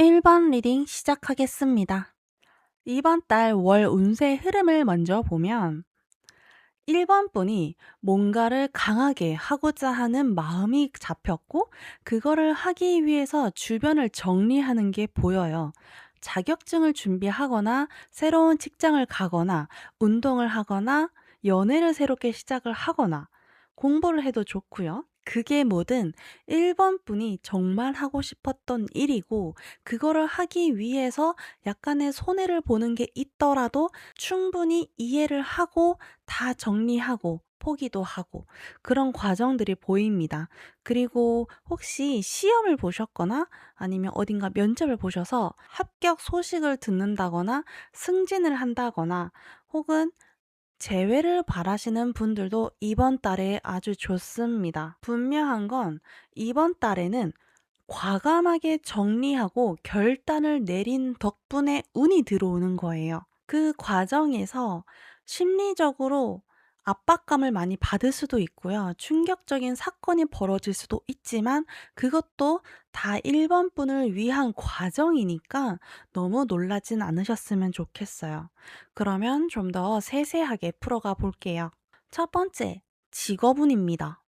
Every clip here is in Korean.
1번 리딩 시작하겠습니다. 이번 달 월 운세 흐름을 먼저 보면 1번 분이 뭔가를 강하게 하고자 하는 마음이 잡혔고 그거를 하기 위해서 주변을 정리하는 게 보여요. 자격증을 준비하거나 새로운 직장을 가거나 운동을 하거나 연애를 새롭게 시작을 하거나 공부를 해도 좋고요. 그게 뭐든 1번 분이 정말 하고 싶었던 일이고 그거를 하기 위해서 약간의 손해를 보는 게 있더라도 충분히 이해를 하고 다 정리하고 포기도 하고 그런 과정들이 보입니다. 그리고 혹시 시험을 보셨거나 아니면 어딘가 면접을 보셔서 합격 소식을 듣는다거나 승진을 한다거나 혹은 재회를 바라시는 분들도 이번 달에 아주 좋습니다. 분명한 건 이번 달에는 과감하게 정리하고 결단을 내린 덕분에 운이 들어오는 거예요. 그 과정에서 심리적으로 압박감을 많이 받을 수도 있고요. 충격적인 사건이 벌어질 수도 있지만 그것도 다 1번 분을 위한 과정이니까 너무 놀라진 않으셨으면 좋겠어요. 그러면 좀 더 세세하게 풀어가 볼게요. 첫 번째, 직업운입니다.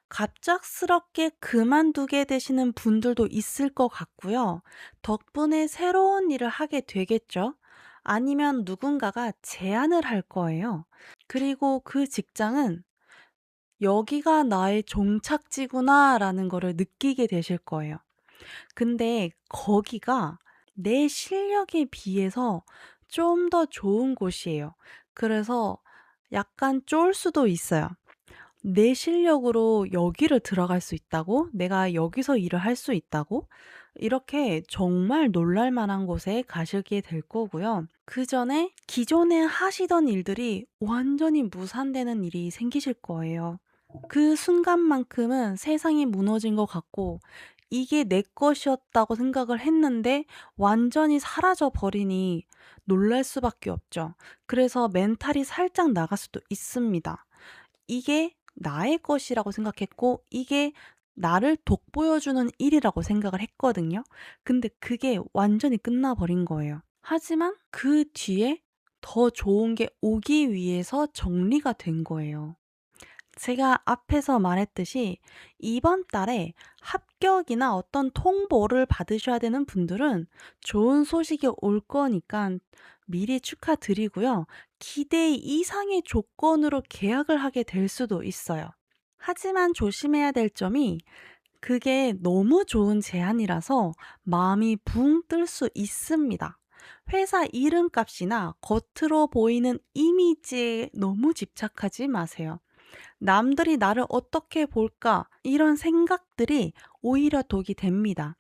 갑작스럽게 그만두게 되시는 분들도 있을 것 같고요. 덕분에 새로운 일을 하게 되겠죠. 아니면 누군가가 제안을 할 거예요. 그리고 그 직장은 여기가 나의 종착지구나라는 거를 느끼게 되실 거예요. 근데 거기가 내 실력에 비해서 좀 더 좋은 곳이에요. 그래서 약간 쫄 수도 있어요. 내 실력으로 여기를 들어갈 수 있다고? 내가 여기서 일을 할 수 있다고? 이렇게 정말 놀랄 만한 곳에 가시게 될 거고요. 그전에 기존에 하시던 일들이 완전히 무산되는 일이 생기실 거예요. 그 순간만큼은 세상이 무너진 것 같고 이게 내 것이었다고 생각을 했는데 완전히 사라져 버리니 놀랄 수밖에 없죠. 그래서 멘탈이 살짝 나갈 수도 있습니다. 이게 나의 것이라고 생각했고 이게 나를 돋보여주는 일이라고 생각을 했거든요. 근데 그게 완전히 끝나버린 거예요. 하지만 그 뒤에 더 좋은 게 오기 위해서 정리가 된 거예요. 제가 앞에서 말했듯이 이번 달에 합격이나 어떤 통보를 받으셔야 되는 분들은 좋은 소식이 올 거니까 미리 축하드리고요. 기대 이상의 조건으로 계약을 하게 될 수도 있어요. 하지만 조심해야 될 점이 그게 너무 좋은 제안이라서 마음이 붕 뜰 수 있습니다. 회사 이름값이나 겉으로 보이는 이미지에 너무 집착하지 마세요. 남들이 나를 어떻게 볼까? 이런 생각들이 오히려 독이 됩니다.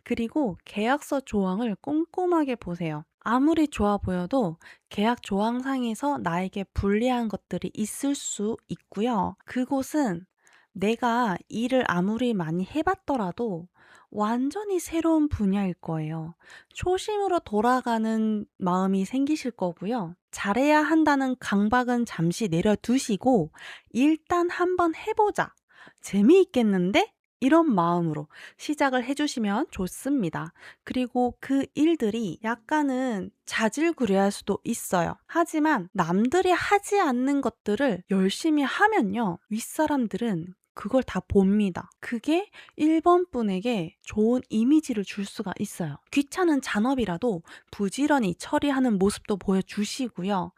그리고 계약서 조항을 꼼꼼하게 보세요. 아무리 좋아 보여도 계약 조항상에서 나에게 불리한 것들이 있을 수 있고요. 그곳은 내가 일을 아무리 많이 해봤더라도 완전히 새로운 분야일 거예요. 초심으로 돌아가는 마음이 생기실 거고요. 잘해야 한다는 강박은 잠시 내려두시고 일단 한번 해보자. 재미있겠는데? 이런 마음으로 시작을 해주시면 좋습니다. 그리고 그 일들이 약간은 자질구레할 수도 있어요. 하지만 남들이 하지 않는 것들을 열심히 하면요. 윗사람들은 그걸 다 봅니다. 그게 1번 분에게 좋은 이미지를 줄 수가 있어요. 귀찮은 잔업이라도 부지런히 처리하는 모습도 보여주시고요.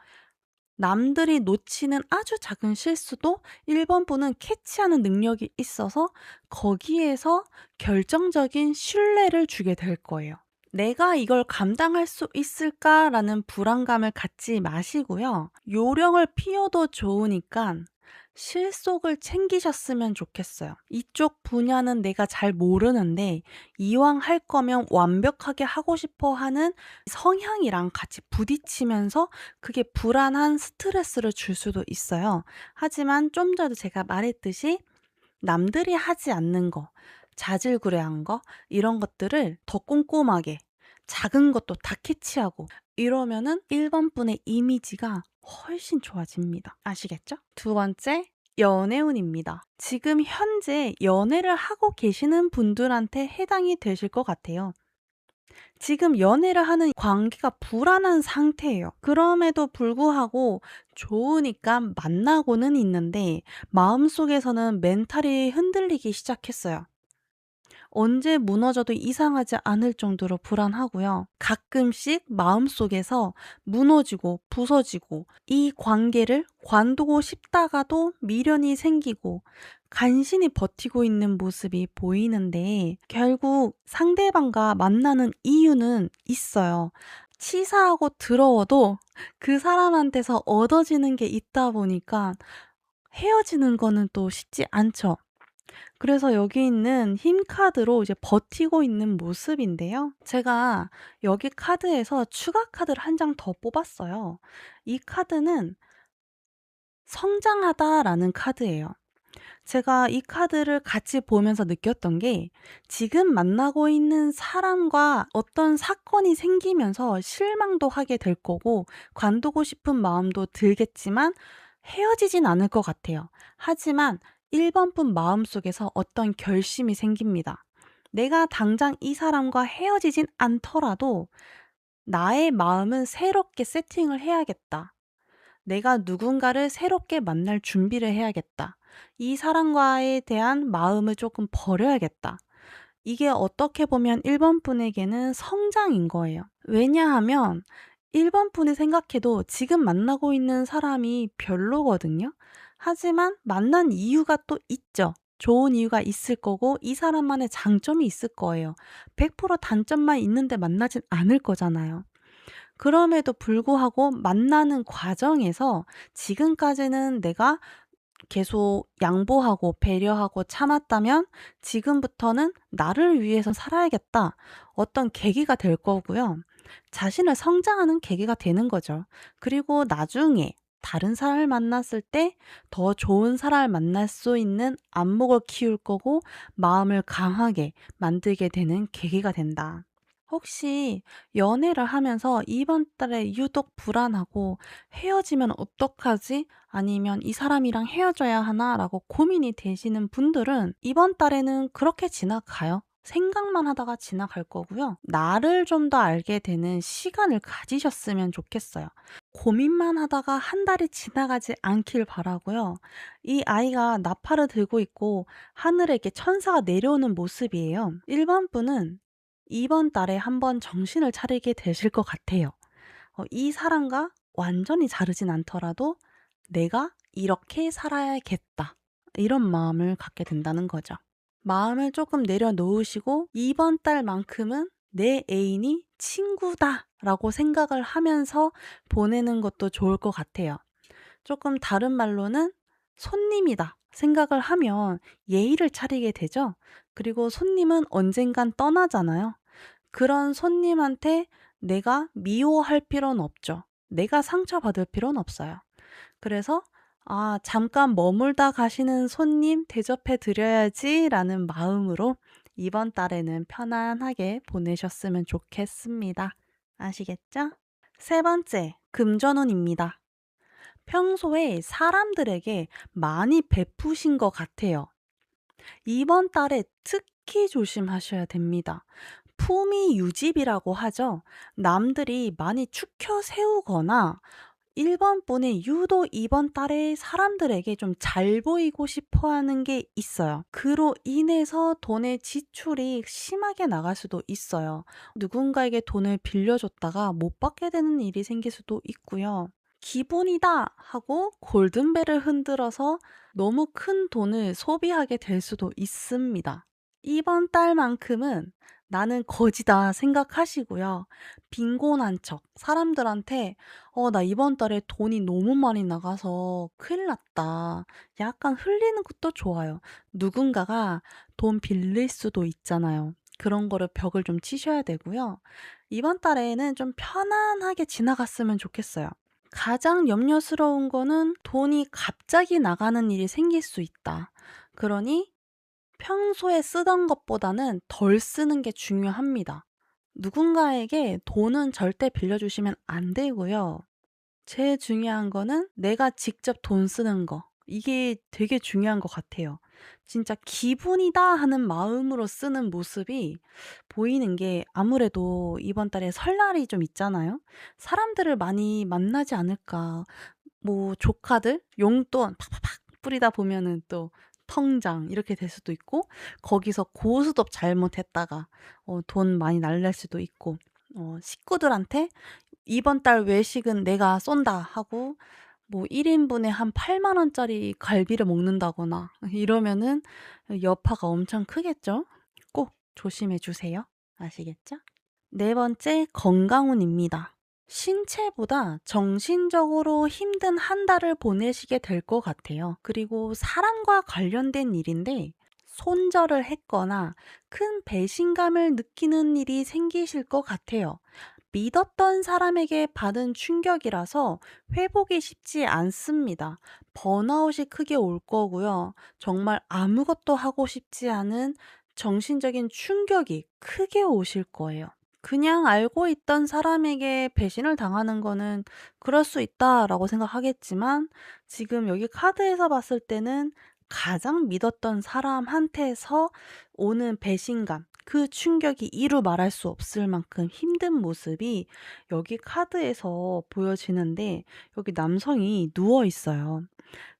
남들이 놓치는 아주 작은 실수도 1번 분은 캐치하는 능력이 있어서 거기에서 결정적인 신뢰를 주게 될 거예요. 내가 이걸 감당할 수 있을까라는 불안감을 갖지 마시고요. 요령을 피워도 좋으니까 실속을 챙기셨으면 좋겠어요. 이쪽 분야는 내가 잘 모르는데 이왕 할 거면 완벽하게 하고 싶어 하는 성향이랑 같이 부딪히면서 그게 불안한 스트레스를 줄 수도 있어요. 하지만 좀 전에 제가 말했듯이 남들이 하지 않는 거, 자질구레한 거, 이런 것들을 더 꼼꼼하게 작은 것도 다 캐치하고 이러면은 1번 분의 이미지가 훨씬 좋아집니다. 아시겠죠? 두 번째, 연애운입니다. 지금 현재 연애를 하고 계시는 분들한테 해당이 되실 것 같아요. 지금 연애를 하는 관계가 불안한 상태예요. 그럼에도 불구하고 좋으니까 만나고는 있는데 마음속에서는 멘탈이 흔들리기 시작했어요. 언제 무너져도 이상하지 않을 정도로 불안하고요. 가끔씩 마음속에서 무너지고 부서지고 이 관계를 관두고 싶다가도 미련이 생기고 간신히 버티고 있는 모습이 보이는데 결국 상대방과 만나는 이유는 있어요. 치사하고 더러워도 그 사람한테서 얻어지는 게 있다 보니까 헤어지는 거는 또 쉽지 않죠. 그래서 여기 있는 힘 카드로 이제 버티고 있는 모습인데요. 제가 여기 카드에서 추가 카드를 한 장 더 뽑았어요. 이 카드는 성장하다라는 카드예요. 제가 이 카드를 같이 보면서 느꼈던 게 지금 만나고 있는 사람과 어떤 사건이 생기면서 실망도 하게 될 거고 관두고 싶은 마음도 들겠지만 헤어지진 않을 것 같아요. 하지만 1번 분 마음속에서 어떤 결심이 생깁니다. 내가 당장 이 사람과 헤어지진 않더라도 나의 마음은 새롭게 세팅을 해야겠다. 내가 누군가를 새롭게 만날 준비를 해야겠다. 이 사람과에 대한 마음을 조금 버려야겠다. 이게 어떻게 보면 1번 분에게는 성장인 거예요. 왜냐하면 1번 분이 생각해도 지금 만나고 있는 사람이 별로거든요. 하지만 만난 이유가 또 있죠. 좋은 이유가 있을 거고 이 사람만의 장점이 있을 거예요. 100% 단점만 있는데 만나진 않을 거잖아요. 그럼에도 불구하고 만나는 과정에서 지금까지는 내가 계속 양보하고 배려하고 참았다면 지금부터는 '나를 위해서 살아야겠다.' 어떤 계기가 될 거고요. 자신을 성장하는 계기가 되는 거죠. 그리고 나중에 다른 사람을 만났을 때 더 좋은 사람을 만날 수 있는 안목을 키울 거고 마음을 강하게 만들게 되는 계기가 된다. 혹시 연애를 하면서 이번 달에 유독 불안하고 '헤어지면 어떡하지?' 아니면 '이 사람이랑 헤어져야 하나?'라고 고민이 되시는 분들은 이번 달에는 그렇게 지나가요. 생각만 하다가 지나갈 거고요. 나를 좀 더 알게 되는 시간을 가지셨으면 좋겠어요. 고민만 하다가 한 달이 지나가지 않길 바라고요. 이 아이가 나팔을 들고 있고 하늘에 이렇게 천사가 내려오는 모습이에요. 1번 분은 이번 달에 한번 정신을 차리게 되실 것 같아요. 이 사람과 완전히 다르진 않더라도 '내가 이렇게 살아야겠다.' 이런 마음을 갖게 된다는 거죠. 마음을 조금 내려놓으시고 '이번 달만큼은 내 애인이 친구다.'라고 생각을 하면서 보내는 것도 좋을 것 같아요. 조금 다른 말로는 '손님이다.' 생각을 하면 예의를 차리게 되죠. 그리고 손님은 언젠간 떠나잖아요. 그런 손님한테 내가 미워할 필요는 없죠. 내가 상처받을 필요는 없어요. 그래서 '아 잠깐 머물다 가시는 손님 대접해 드려야지.'라는 마음으로 이번 달에는 편안하게 보내셨으면 좋겠습니다. 아시겠죠? 세 번째, 금전운입니다. 평소에 사람들에게 많이 베푸신 것 같아요. 이번 달에 특히 조심하셔야 됩니다. 품위 유집이라고 하죠. 남들이 많이 추켜 세우거나 1번 분이 유독 이번 달에 사람들에게 좀 잘 보이고 싶어 하는 게 있어요. 그로 인해서 돈의 지출이 심하게 나갈 수도 있어요. 누군가에게 돈을 빌려줬다가 못 받게 되는 일이 생길 수도 있고요. 기분이다 하고 골든벨을 흔들어서 너무 큰 돈을 소비하게 될 수도 있습니다. 이번 달만큼은 '나는 거지다.' 생각하시고요. 빈곤한 척 사람들한테 나 이번 달에 돈이 너무 많이 나가서 큰일 났다.' 약간 흘리는 것도 좋아요. 누군가가 돈 빌릴 수도 있잖아요. 그런 거를 벽을 좀 치셔야 되고요. 이번 달에는 좀 편안하게 지나갔으면 좋겠어요. 가장 염려스러운 거는 돈이 갑자기 나가는 일이 생길 수 있다. 그러니 평소에 쓰던 것보다는 덜 쓰는 게 중요합니다. 누군가에게 돈은 절대 빌려주시면 안 되고요. 제일 중요한 거는 내가 직접 돈 쓰는 거. 이게 되게 중요한 것 같아요. 진짜 기분이다 하는 마음으로 쓰는 모습이 보이는 게 아무래도 이번 달에 설날이 좀 있잖아요. 사람들을 많이 만나지 않을까. 뭐 조카들 용돈 팍팍팍 뿌리다 보면은 또 통장 이렇게 될 수도 있고 거기서 고스톱 잘못했다가 돈 많이 날릴 수도 있고 식구들한테 "이번 달 외식은 내가 쏜다." 하고 뭐 1 인분에 한 8만 원짜리 갈비를 먹는다거나 이러면은 여파가 엄청 크겠죠. 꼭 조심해 주세요. 아시겠죠? 네 번째, 건강운입니다. 신체보다 정신적으로 힘든 한 달을 보내시게 될 것 같아요. 그리고 사람과 관련된 일인데 손절을 했거나 큰 배신감을 느끼는 일이 생기실 것 같아요. 믿었던 사람에게 받은 충격이라서 회복이 쉽지 않습니다. 번아웃이 크게 올 거고요. 정말 아무것도 하고 싶지 않은 정신적인 충격이 크게 오실 거예요. 그냥 알고 있던 사람에게 배신을 당하는 거는 그럴 수 있다라고 생각하겠지만 지금 여기 카드에서 봤을 때는 가장 믿었던 사람한테서 오는 배신감, 그 충격이 이루 말할 수 없을 만큼 힘든 모습이 여기 카드에서 보여지는데 여기 남성이 누워 있어요.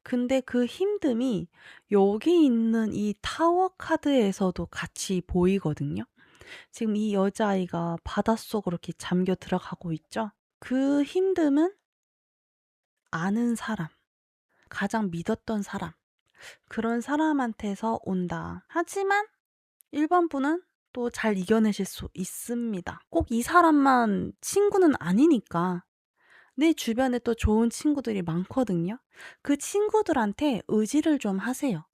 근데 그 힘듦이 여기 있는 이 타워 카드에서도 같이 보이거든요. 지금 이 여자아이가 바닷속으로 이렇게 잠겨 들어가고 있죠. 그 힘듦은 아는 사람, 가장 믿었던 사람, 그런 사람한테서 온다. 하지만 1번 분은 또 잘 이겨내실 수 있습니다. 꼭 이 사람만 친구는 아니니까. 내 주변에 또 좋은 친구들이 많거든요. 그 친구들한테 의지를 좀 하세요.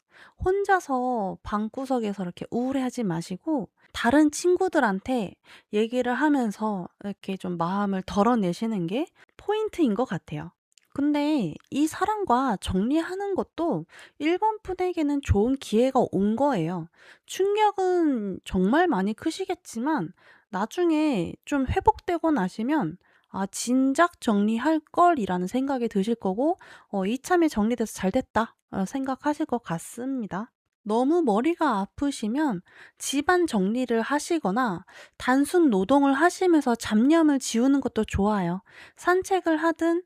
혼자서 방구석에서 이렇게 우울해하지 마시고 다른 친구들한테 얘기를 하면서 이렇게 좀 마음을 덜어내시는 게 포인트인 것 같아요. 근데 이 사람과 정리하는 것도 1번 분에게는 좋은 기회가 온 거예요. 충격은 정말 많이 크시겠지만 나중에 좀 회복되고 나시면 '아 진작 정리할 걸.'이라는 생각이 드실 거고 '이참에 정리돼서 잘 됐다.' 생각하실 것 같습니다. 너무 머리가 아프시면 집안 정리를 하시거나 단순 노동을 하시면서 잡념을 지우는 것도 좋아요. 산책을 하든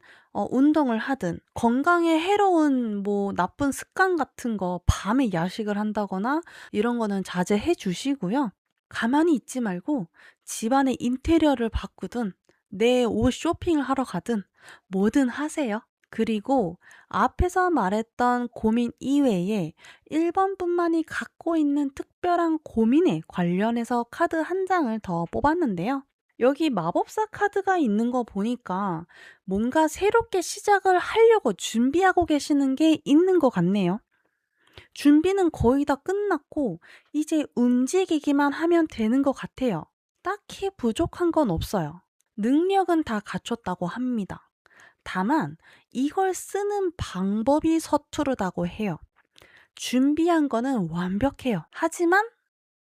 운동을 하든 건강에 해로운 뭐 나쁜 습관 같은 거 밤에 야식을 한다거나 이런 거는 자제해 주시고요. 가만히 있지 말고 집안의 인테리어를 바꾸든 내 옷 쇼핑을 하러 가든 뭐든 하세요. 그리고 앞에서 말했던 고민 이외에 1번 분만이 갖고 있는 특별한 고민에 관련해서 카드 한 장을 더 뽑았는데요. 여기 마법사 카드가 있는 거 보니까 뭔가 새롭게 시작을 하려고 준비하고 계시는 게 있는 것 같네요. 준비는 거의 다 끝났고 이제 움직이기만 하면 되는 것 같아요. 딱히 부족한 건 없어요. 능력은 다 갖췄다고 합니다. 다만 이걸 쓰는 방법이 서투르다고 해요. 준비한 거는 완벽해요. 하지만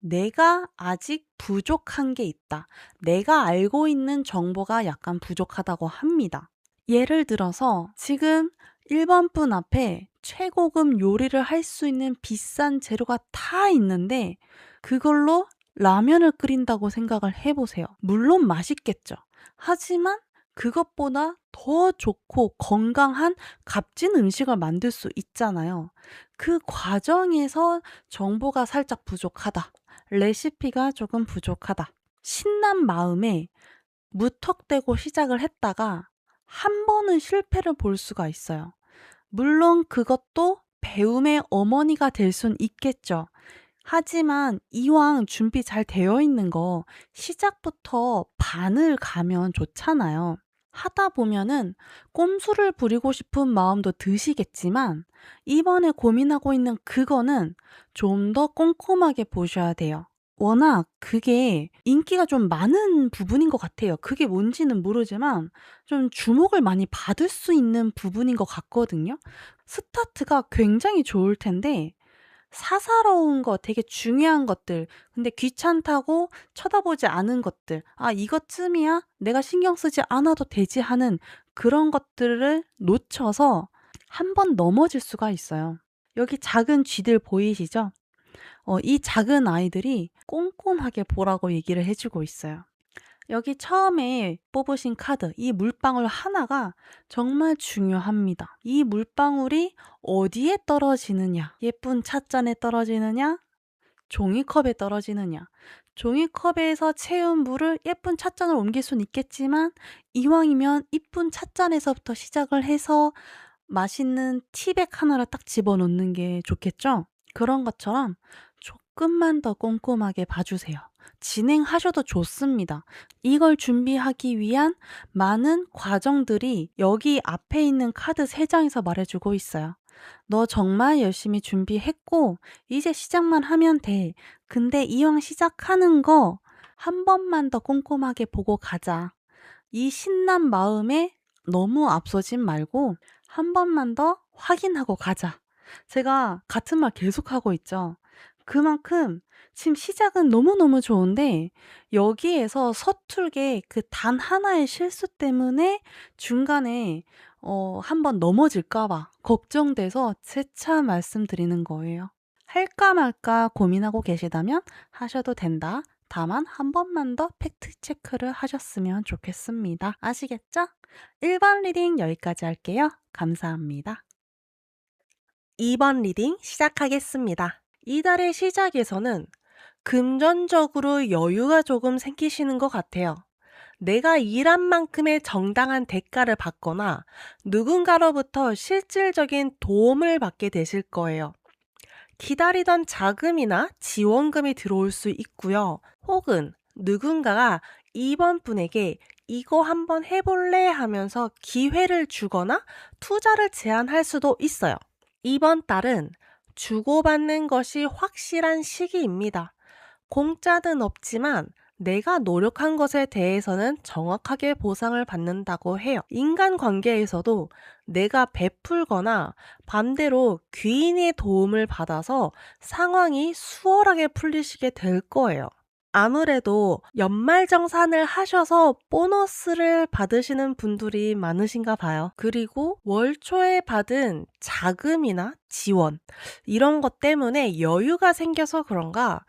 내가 아직 부족한 게 있다. 내가 알고 있는 정보가 약간 부족하다고 합니다. 예를 들어서 지금 1번 분 앞에 최고급 요리를 할 수 있는 비싼 재료가 다 있는데 그걸로 라면을 끓인다고 생각을 해 보세요. 물론 맛있겠죠. 하지만 그것보다 더 좋고 건강한 값진 음식을 만들 수 있잖아요. 그 과정에서 정보가 살짝 부족하다. 레시피가 조금 부족하다. 신난 마음에 무턱대고 시작을 했다가 한 번은 실패를 볼 수가 있어요. 물론 그것도 배움의 어머니가 될 순 있겠죠. 하지만 이왕 준비 잘 되어 있는 거 시작부터 반을 가면 좋잖아요. 하다 보면은 꼼수를 부리고 싶은 마음도 드시겠지만 이번에 고민하고 있는 그거는 좀 더 꼼꼼하게 보셔야 돼요. 워낙 그게 인기가 좀 많은 부분인 것 같아요. 그게 뭔지는 모르지만 좀 주목을 많이 받을 수 있는 부분인 것 같거든요. 스타트가 굉장히 좋을 텐데 사사로운 거 되게 중요한 것들 근데 귀찮다고 쳐다보지 않은 것들 '아 이것쯤이야? 내가 신경 쓰지 않아도 되지.' 하는 그런 것들을 놓쳐서 한 번 넘어질 수가 있어요. 여기 작은 쥐들 보이시죠? 이 작은 아이들이 꼼꼼하게 보라고 얘기를 해 주고 있어요. 여기 처음에 뽑으신 카드, 이 물방울 하나가 정말 중요합니다. 이 물방울이 어디에 떨어지느냐, 예쁜 찻잔에 떨어지느냐, 종이컵에 떨어지느냐. 종이컵에서 채운 물을 예쁜 찻잔으로 옮길 수는 있겠지만 이왕이면 이쁜 찻잔에서부터 시작을 해서 맛있는 티백 하나를 딱 집어넣는 게 좋겠죠? 그런 것처럼 조금만 더 꼼꼼하게 봐주세요. 진행하셔도 좋습니다. 이걸 준비하기 위한 많은 과정들이 여기 앞에 있는 카드 3장에서 말해주고 있어요. 너 정말 열심히 준비했고 이제 시작만 하면 돼. 근데 이왕 시작하는 거 한 번만 더 꼼꼼하게 보고 가자. 이 신난 마음에 너무 앞서진 말고 한 번만 더 확인하고 가자. 제가 같은 말 계속하고 있죠. 그만큼 지금 시작은 너무너무 좋은데 여기에서 서툴게 그 단 하나의 실수 때문에 중간에 한번 넘어질까 봐 걱정돼서 재차 말씀드리는 거예요. 할까 말까 고민하고 계시다면 하셔도 된다. 다만 한 번만 더 팩트 체크를 하셨으면 좋겠습니다. 아시겠죠? 1번 리딩 여기까지 할게요. 감사합니다. 2번 리딩 시작하겠습니다. 이달의 시작에서는 금전적으로 여유가 조금 생기시는 것 같아요. 내가 일한 만큼의 정당한 대가를 받거나 누군가로부터 실질적인 도움을 받게 되실 거예요. 기다리던 자금이나 지원금이 들어올 수 있고요. 혹은 누군가가 이번 분에게 이거 한번 해볼래 하면서 기회를 주거나 투자를 제안할 수도 있어요. 이번 달은 주고받는 것이 확실한 시기입니다. 공짜는 없지만 내가 노력한 것에 대해서는 정확하게 보상을 받는다고 해요. 인간관계에서도 내가 베풀거나 반대로 귀인의 도움을 받아서 상황이 수월하게 풀리시게 될 거예요. 아무래도 연말정산을 하셔서 보너스를 받으시는 분들이 많으신가 봐요. 그리고 월 초에 받은 자금이나 지원, 이런 것 때문에 여유가 생겨서 그런가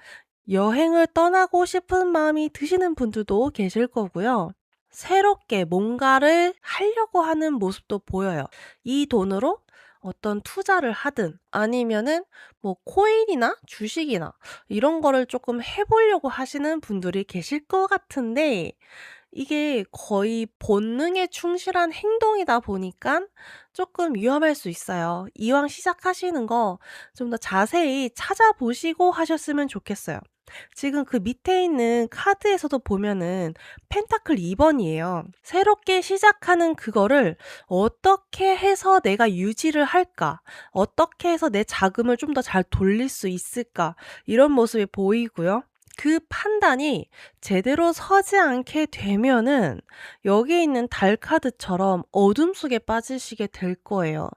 여행을 떠나고 싶은 마음이 드시는 분들도 계실 거고요. 새롭게 뭔가를 하려고 하는 모습도 보여요. 이 돈으로 어떤 투자를 하든 아니면은 뭐 코인이나 주식이나 이런 거를 조금 해보려고 하시는 분들이 계실 것 같은데 이게 거의 본능에 충실한 행동이다 보니까 조금 위험할 수 있어요. 이왕 시작하시는 거 좀 더 자세히 찾아보시고 하셨으면 좋겠어요. 지금 그 밑에 있는 카드에서도 보면은 펜타클 2번이에요. 새롭게 시작하는 그거를 어떻게 해서 내가 유지를 할까? 어떻게 해서 내 자금을 좀 더 잘 돌릴 수 있을까? 이런 모습이 보이고요. 그 판단이 제대로 서지 않게 되면은 여기에 있는 달 카드처럼 어둠 속에 빠지시게 될 거예요.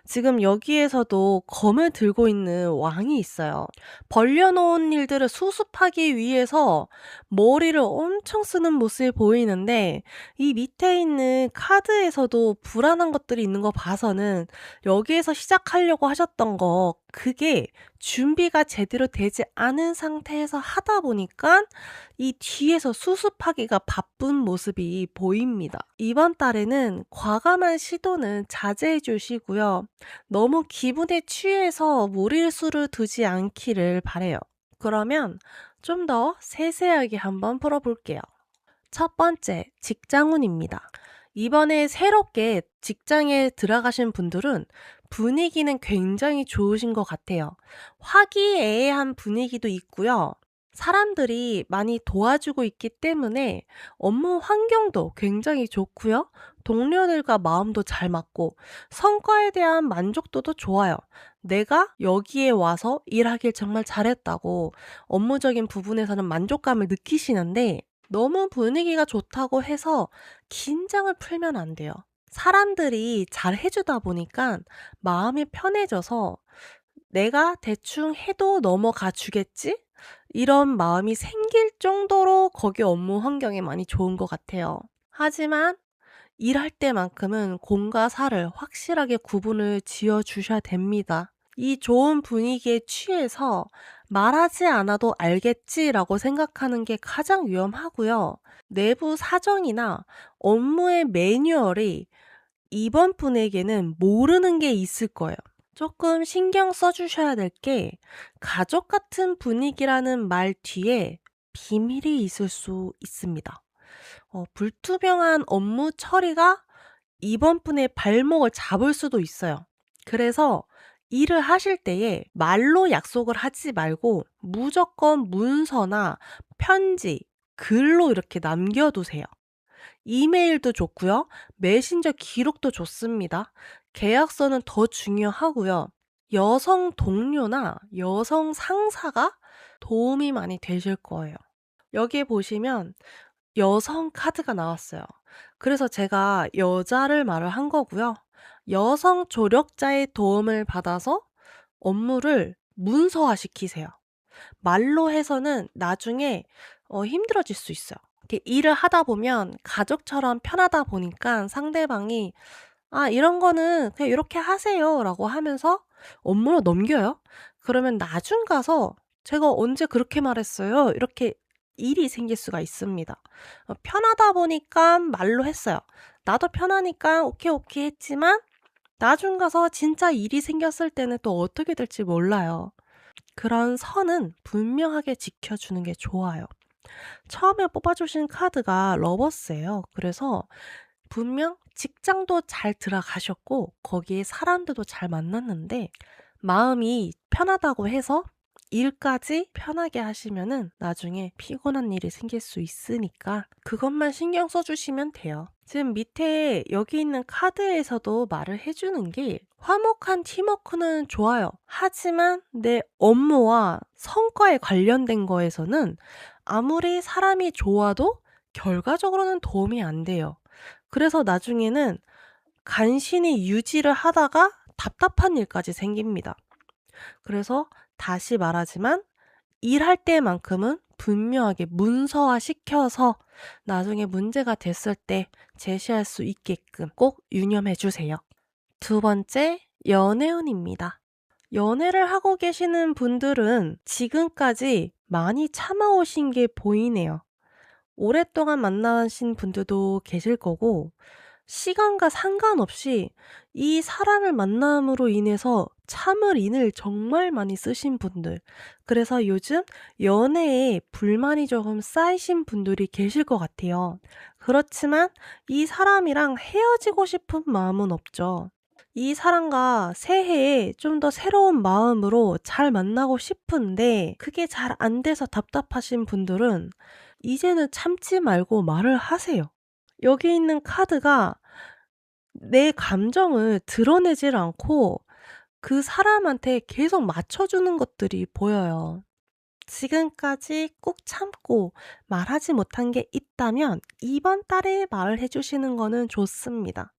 지금 여기에서도 검을 들고 있는 왕이 있어요. 벌려놓은 일들을 수습하기 위해서 머리를 엄청 쓰는 모습이 보이는데 이 밑에 있는 카드에서도 불안한 것들이 있는 거 봐서는 여기에서 시작하려고 하셨던 거 그게 준비가 제대로 되지 않은 상태에서 하다 보니까 이 뒤에서 수습하기가 바쁜 모습이 보입니다. 이번 달에는 과감한 시도는 자제해 주시고요. 너무 기분에 취해서 무리수를 두지 않기를 바래요. 그러면 좀 더 세세하게 한번 풀어볼게요. 첫 번째, 직장운입니다. 이번에 새롭게 직장에 들어가신 분들은 분위기는 굉장히 좋으신 것 같아요. 화기애애한 분위기도 있고요. 사람들이 많이 도와주고 있기 때문에 업무 환경도 굉장히 좋고요. 동료들과 마음도 잘 맞고 성과에 대한 만족도도 좋아요. 내가 여기에 와서 일하길 정말 잘했다고 업무적인 부분에서는 만족감을 느끼시는데 너무 분위기가 좋다고 해서 긴장을 풀면 안 돼요. 사람들이 잘 해주다 보니까 마음이 편해져서 내가 대충 해도 넘어가 주겠지? 이런 마음이 생길 정도로 거기 업무 환경이 많이 좋은 것 같아요. 하지만 일할 때만큼은 공과 사를 확실하게 구분을 지어 주셔야 됩니다. 이 좋은 분위기에 취해서 '말하지 않아도 알겠지.'라고 생각하는 게 가장 위험하고요. 내부 사정이나 업무의 매뉴얼이 이번 분에게는 모르는 게 있을 거예요. 조금 신경 써 주셔야 될 게 가족 같은 분위기라는 말 뒤에 비밀이 있을 수 있습니다. 불투명한 업무 처리가 이번 분의 발목을 잡을 수도 있어요. 그래서 일을 하실 때에 말로 약속을 하지 말고 무조건 문서나 편지, 글로 이렇게 남겨 두세요. 이메일도 좋고요. 메신저 기록도 좋습니다. 계약서는 더 중요하고요. 여성 동료나 여성 상사가 도움이 많이 되실 거예요. 여기에 보시면 여성 카드가 나왔어요. 그래서 제가 여자를 말을 한 거고요. 여성 조력자의 도움을 받아서 업무를 문서화시키세요. 말로 해서는 나중에 힘들어질 수 있어요. 이렇게 일을 하다 보면 가족처럼 편하다 보니까 상대방이 "아 이런 거는 그냥 요렇게 하세요."라고 하면서 업무를 넘겨요. 그러면 나중 가서 "제가 언제 그렇게 말했어요?" 이렇게 일이 생길 수가 있습니다. 편하다 보니까 말로 했어요. 나도 편하니까 "오케이, 오케이." 했지만 나중 가서 진짜 일이 생겼을 때는 또 어떻게 될지 몰라요. 그런 선은 분명하게 지켜주는 게 좋아요. 처음에 뽑아주신 카드가 러버스예요. 그래서 분명 직장도 잘 들어가셨고 거기에 사람들도 잘 만났는데 마음이 편하다고 해서 일까지 편하게 하시면은 나중에 피곤한 일이 생길 수 있으니까 그것만 신경 써 주시면 돼요. 지금 밑에 여기 있는 카드에서도 말을 해 주는 게 화목한 팀워크는 좋아요. 하지만 내 업무와 성과에 관련된 거에서는 아무리 사람이 좋아도 결과적으로는 도움이 안 돼요. 그래서 나중에는 간신히 유지를 하다가 답답한 일까지 생깁니다. 그래서 다시 말하지만 일할 때만큼은 분명하게 문서화 시켜서 나중에 문제가 됐을 때 제시할 수 있게끔 꼭 유념해 주세요. 두 번째, 연애운입니다. 연애를 하고 계시는 분들은 지금까지 많이 참아오신 게 보이네요. 오랫동안 만나신 분들도 계실 거고, 시간과 상관없이 이 사람을 만남으로 인해서 참을 인을 정말 많이 쓰신 분들, 그래서 요즘 연애에 불만이 조금 쌓이신 분들이 계실 것 같아요. 그렇지만 이 사람이랑 헤어지고 싶은 마음은 없죠. 이 사람과 새해에 좀 더 새로운 마음으로 잘 만나고 싶은데 그게 잘 안 돼서 답답하신 분들은 이제는 참지 말고 말을 하세요. 여기 있는 카드가 내 감정을 드러내질 않고 그 사람한테 계속 맞춰주는 것들이 보여요. 지금까지 꾹 참고 말하지 못한 게 있다면 이번 달에 말을 해주시는 거는 좋습니다.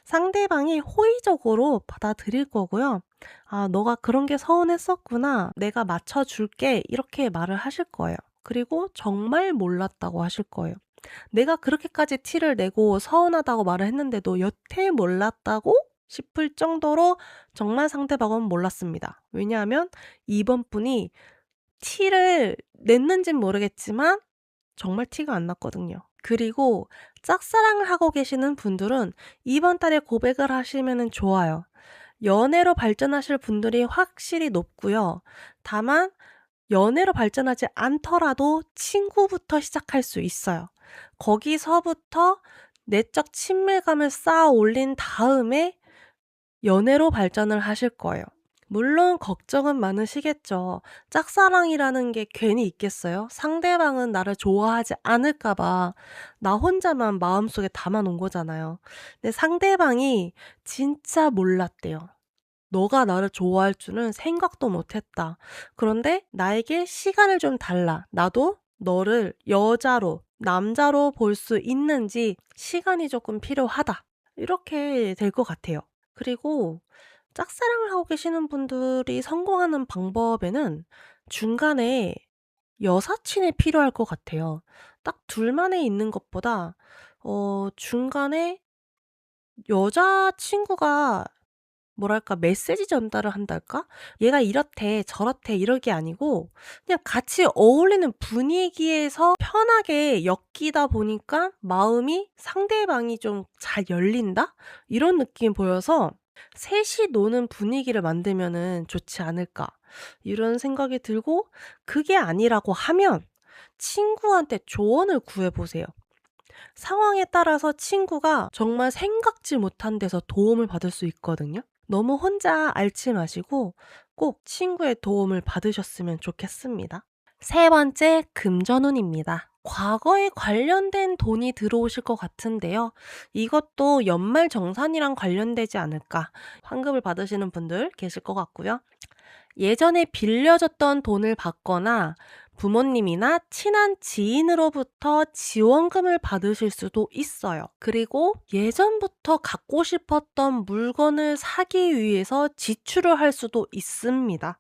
상대방이 호의적으로 받아들일 거고요. "아, 너가 그런 게 서운했었구나. 내가 맞춰줄게." 이렇게 말을 하실 거예요. 그리고 정말 몰랐다고 하실 거예요. 내가 그렇게까지 티를 내고 서운하다고 말을 했는데도 여태 몰랐다고 싶을 정도로 정말 상대방은 몰랐습니다. 왜냐하면 이번 분이 티를 냈는진 모르겠지만 정말 티가 안 났거든요. 그리고 짝사랑을 하고 계시는 분들은 이번 달에 고백을 하시면은 좋아요. 연애로 발전하실 분들이 확실히 높고요. 다만 연애로 발전하지 않더라도 친구부터 시작할 수 있어요. 거기서부터 내적 친밀감을 쌓아 올린 다음에 연애로 발전을 하실 거예요. 물론 걱정은 많으시겠죠. 짝사랑이라는 게 괜히 있겠어요? 상대방은 나를 좋아하지 않을까 봐 나 혼자만 마음속에 담아 놓은 거잖아요. 근데 상대방이 진짜 몰랐대요. "너가 나를 좋아할 줄은 생각도 못 했다. 그런데 나에게 시간을 좀 달라. 나도 너를 여자로, 남자로 볼 수 있는지 시간이 조금 필요하다." 이렇게 될 것 같아요. 그리고 짝사랑을 하고 계시는 분들이 성공하는 방법에는 중간에 여사친이 필요할 것 같아요. 딱 둘만에 있는 것보다 중간에 여자친구가 뭐랄까 메시지 전달을 한달까? 얘가 이렇대 저렇대 이럴 게 아니고 그냥 같이 어울리는 분위기에서 편하게 엮이다 보니까 마음이 상대방이 좀 잘 열린다? 이런 느낌이 보여서 '셋이 노는 분위기를 만들면은 좋지 않을까.' 이런 생각이 들고 그게 아니라고 하면 친구한테 조언을 구해 보세요. 상황에 따라서 친구가 정말 생각지 못한 데서 도움을 받을 수 있거든요. 너무 혼자 앓지 마시고 꼭 친구의 도움을 받으셨으면 좋겠습니다. 세 번째, 금전운입니다. 과거에 관련된 돈이 들어오실 것 같은데요. 이것도 연말정산이랑 관련되지 않을까. 환급을 받으시는 분들 계실 것 같고요. 예전에 빌려줬던 돈을 받거나 부모님이나 친한 지인으로부터 지원금을 받으실 수도 있어요. 그리고 예전부터 갖고 싶었던 물건을 사기 위해서 지출을 할 수도 있습니다.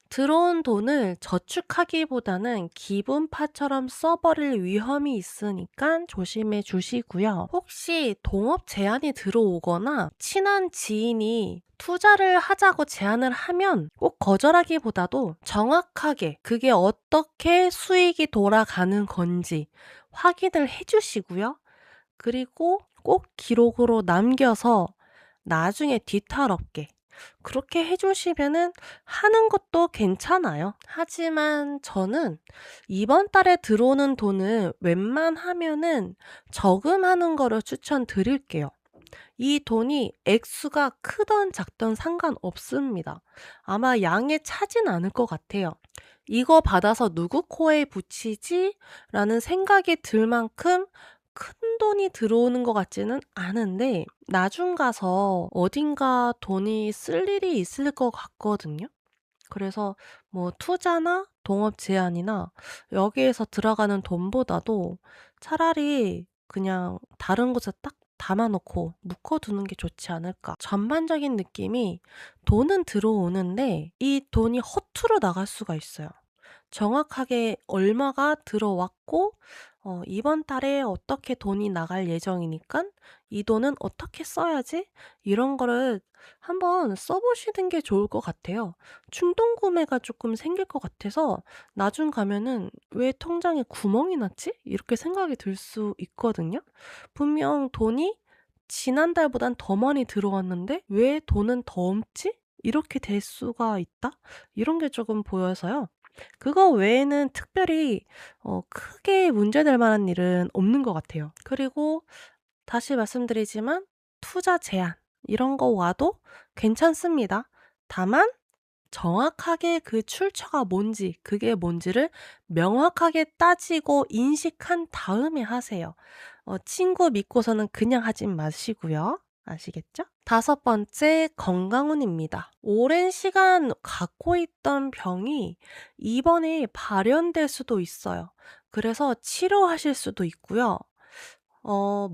들어온 돈을 저축하기보다는 기분파처럼 써버릴 위험이 있으니까 조심해 주시고요. 혹시 동업 제안이 들어오거나 친한 지인이 투자를 하자고 제안을 하면 꼭 거절하기보다도 정확하게 그게 어떻게 수익이 돌아가는 건지 확인을 해 주시고요. 그리고 꼭 기록으로 남겨서 나중에 뒤탈 없게 그렇게 해 주시면은 하는 것도 괜찮아요. 하지만 저는 이번 달에 들어오는 돈을 웬만하면은 저금하는 거를 추천드릴게요. 이 돈이 액수가 크든 작든 상관없습니다. 아마 양에 차진 않을 것 같아요. '이거 받아서 누구 코에 붙이지?' 라는 생각이 들 만큼 큰돈이 들어오는 것 같지는 않은데 나중 가서 어딘가 돈이 쓸 일이 있을 것 같거든요. 그래서 뭐 투자나 동업 제안이나 여기에서 들어가는 돈보다도 차라리 그냥 다른 곳에 딱 담아 놓고 묶어 두는 게 좋지 않을까. 전반적인 느낌이 돈은 들어오는데 이 돈이 허투루 나갈 수가 있어요. 정확하게 얼마가 들어왔고 이번 달에 어떻게 돈이 나갈 예정이니까 '이 돈은 어떻게 써야지?' 이런 거를 한번 써 보시는 게 좋을 것 같아요. 충동 구매가 조금 생길 것 같아서 나중 가면은 '왜 통장에 구멍이 났지?' 이렇게 생각이 들 수 있거든요. 분명 돈이 지난달보단 더 많이 들어왔는데 '왜 돈은 더 없지?' 이렇게 될 수가 있다? 이런 게 조금 보여서요. 그거 외에는 특별히 크게 문제될 만한 일은 없는 것 같아요. 그리고 다시 말씀드리지만 투자 제한 이런 거 와도 괜찮습니다. 다만 정확하게 그 출처가 뭔지 그게 뭔지를 명확하게 따지고 인식한 다음에 하세요. 친구 믿고서는 그냥 하지 마시고요. 아시겠죠? 다섯 번째, 건강운입니다. 오랜 시간 갖고 있던 병이 이번에 발현될 수도 있어요. 그래서 치료하실 수도 있고요.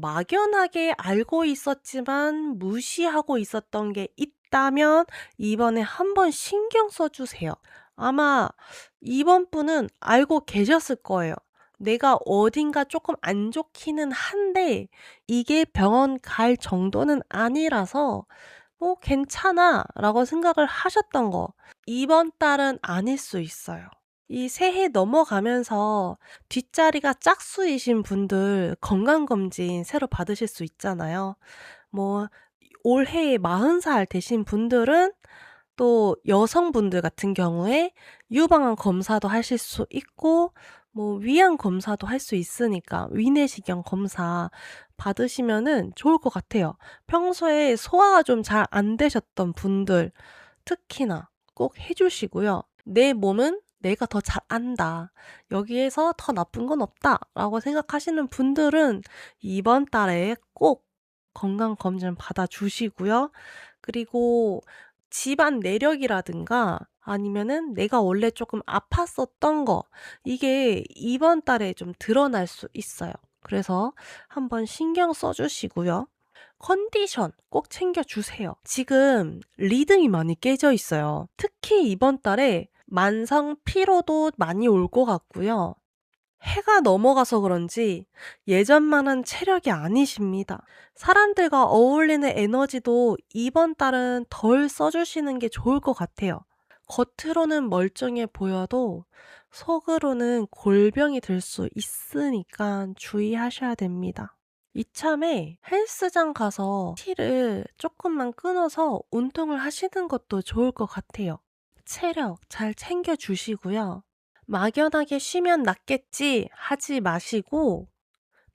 막연하게 알고 있었지만 무시하고 있었던 게 있다면 이번에 한번 신경 써 주세요. 아마 이번 분은 알고 계셨을 거예요. 내가 어딘가 조금 안 좋기는 한데 이게 병원 갈 정도는 아니라서 '뭐 괜찮아.'라고 생각을 하셨던 거 이번 달은 아닐 수 있어요. 이 새해 넘어가면서 뒷자리가 짝수이신 분들 건강검진 새로 받으실 수 있잖아요. 뭐 올해에 40살 되신 분들은 또 여성분들 같은 경우에 유방암 검사도 하실 수 있고 뭐 위암 검사도 할 수 있으니까 위내시경 검사 받으시면은 좋을 것 같아요. 평소에 소화가 좀 잘 안 되셨던 분들 특히나 꼭 해 주시고요. '내 몸은 내가 더 잘 안다. 여기에서 더 나쁜 건 없다.'라고 생각하시는 분들은 이번 달에 꼭 건강검진 받아 주시고요. 그리고 집안 내력이라든가 아니면은 내가 원래 조금 아팠었던 거 이게 이번 달에 좀 드러날 수 있어요. 그래서 한번 신경 써 주시고요. 컨디션 꼭 챙겨 주세요. 지금 리듬이 많이 깨져 있어요. 특히 이번 달에 만성 피로도 많이 올 것 같고요. 해가 넘어가서 그런지 예전만한 체력이 아니십니다. 사람들과 어울리는 에너지도 이번 달은 덜 써주시는 게 좋을 것 같아요. 겉으로는 멀쩡해 보여도 속으로는 골병이 들 수 있으니까 주의하셔야 됩니다. 이참에 헬스장 가서 티를 조금만 끊어서 운동을 하시는 것도 좋을 것 같아요. 체력 잘 챙겨주시고요. 막연하게 쉬면 낫겠지 하지 마시고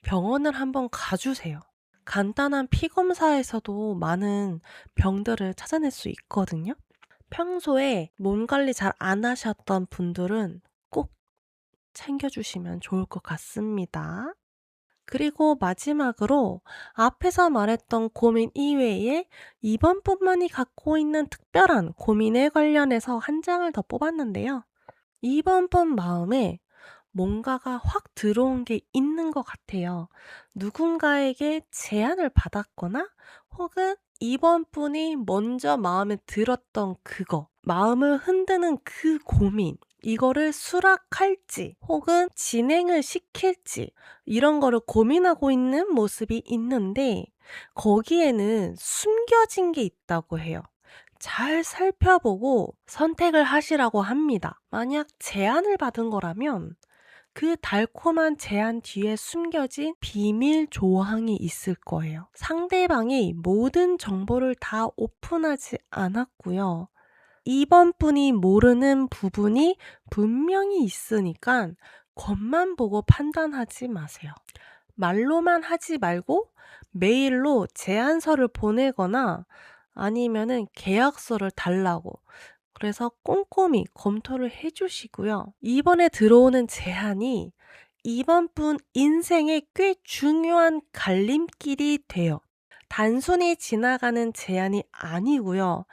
병원을 한번 가주세요. 간단한 피 검사에서도 많은 병들을 찾아낼 수 있거든요. 평소에 몸 관리 잘 안 하셨던 분들은 꼭 챙겨주시면 좋을 것 같습니다. 그리고 마지막으로 앞에서 말했던 고민 이외에 이번뿐만이 갖고 있는 특별한 고민에 관련해서 한 장을 더 뽑았는데요. 이번뿐 마음에 뭔가가 확 들어온 게 있는 것 같아요. 누군가에게 제안을 받았거나 혹은 이번 분이 먼저 마음에 들었던 그거, 마음을 흔드는 그 고민, 이거를 수락할지 혹은 진행을 시킬지 이런 거를 고민하고 있는 모습이 있는데 거기에는 숨겨진 게 있다고 해요. 잘 살펴보고 선택을 하시라고 합니다. 만약 제안을 받은 거라면 그 달콤한 제안 뒤에 숨겨진 비밀 조항이 있을 거예요. 상대방이 모든 정보를 다 오픈하지 않았고요. 이번 분이 모르는 부분이 분명히 있으니까 겉만 보고 판단하지 마세요. 말로만 하지 말고 메일로 제안서를 보내거나 아니면은 계약서를 달라고 그래서 꼼꼼히 검토를 해 주시고요. 이번에 들어오는 제안이 이번 분 인생에 꽤 중요한 갈림길이 돼요. 단순히 지나가는 제안이 아니고요.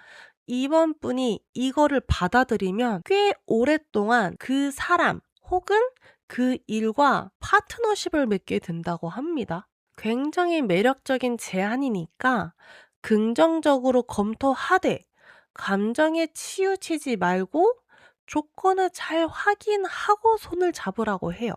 이번 분이 이거를 받아들이면 꽤 오랫동안 그 사람 혹은 그 일과 파트너십을 맺게 된다고 합니다. 굉장히 매력적인 제안이니까 긍정적으로 검토하되 감정에 치우치지 말고 조건을 잘 확인하고 손을 잡으라고 해요.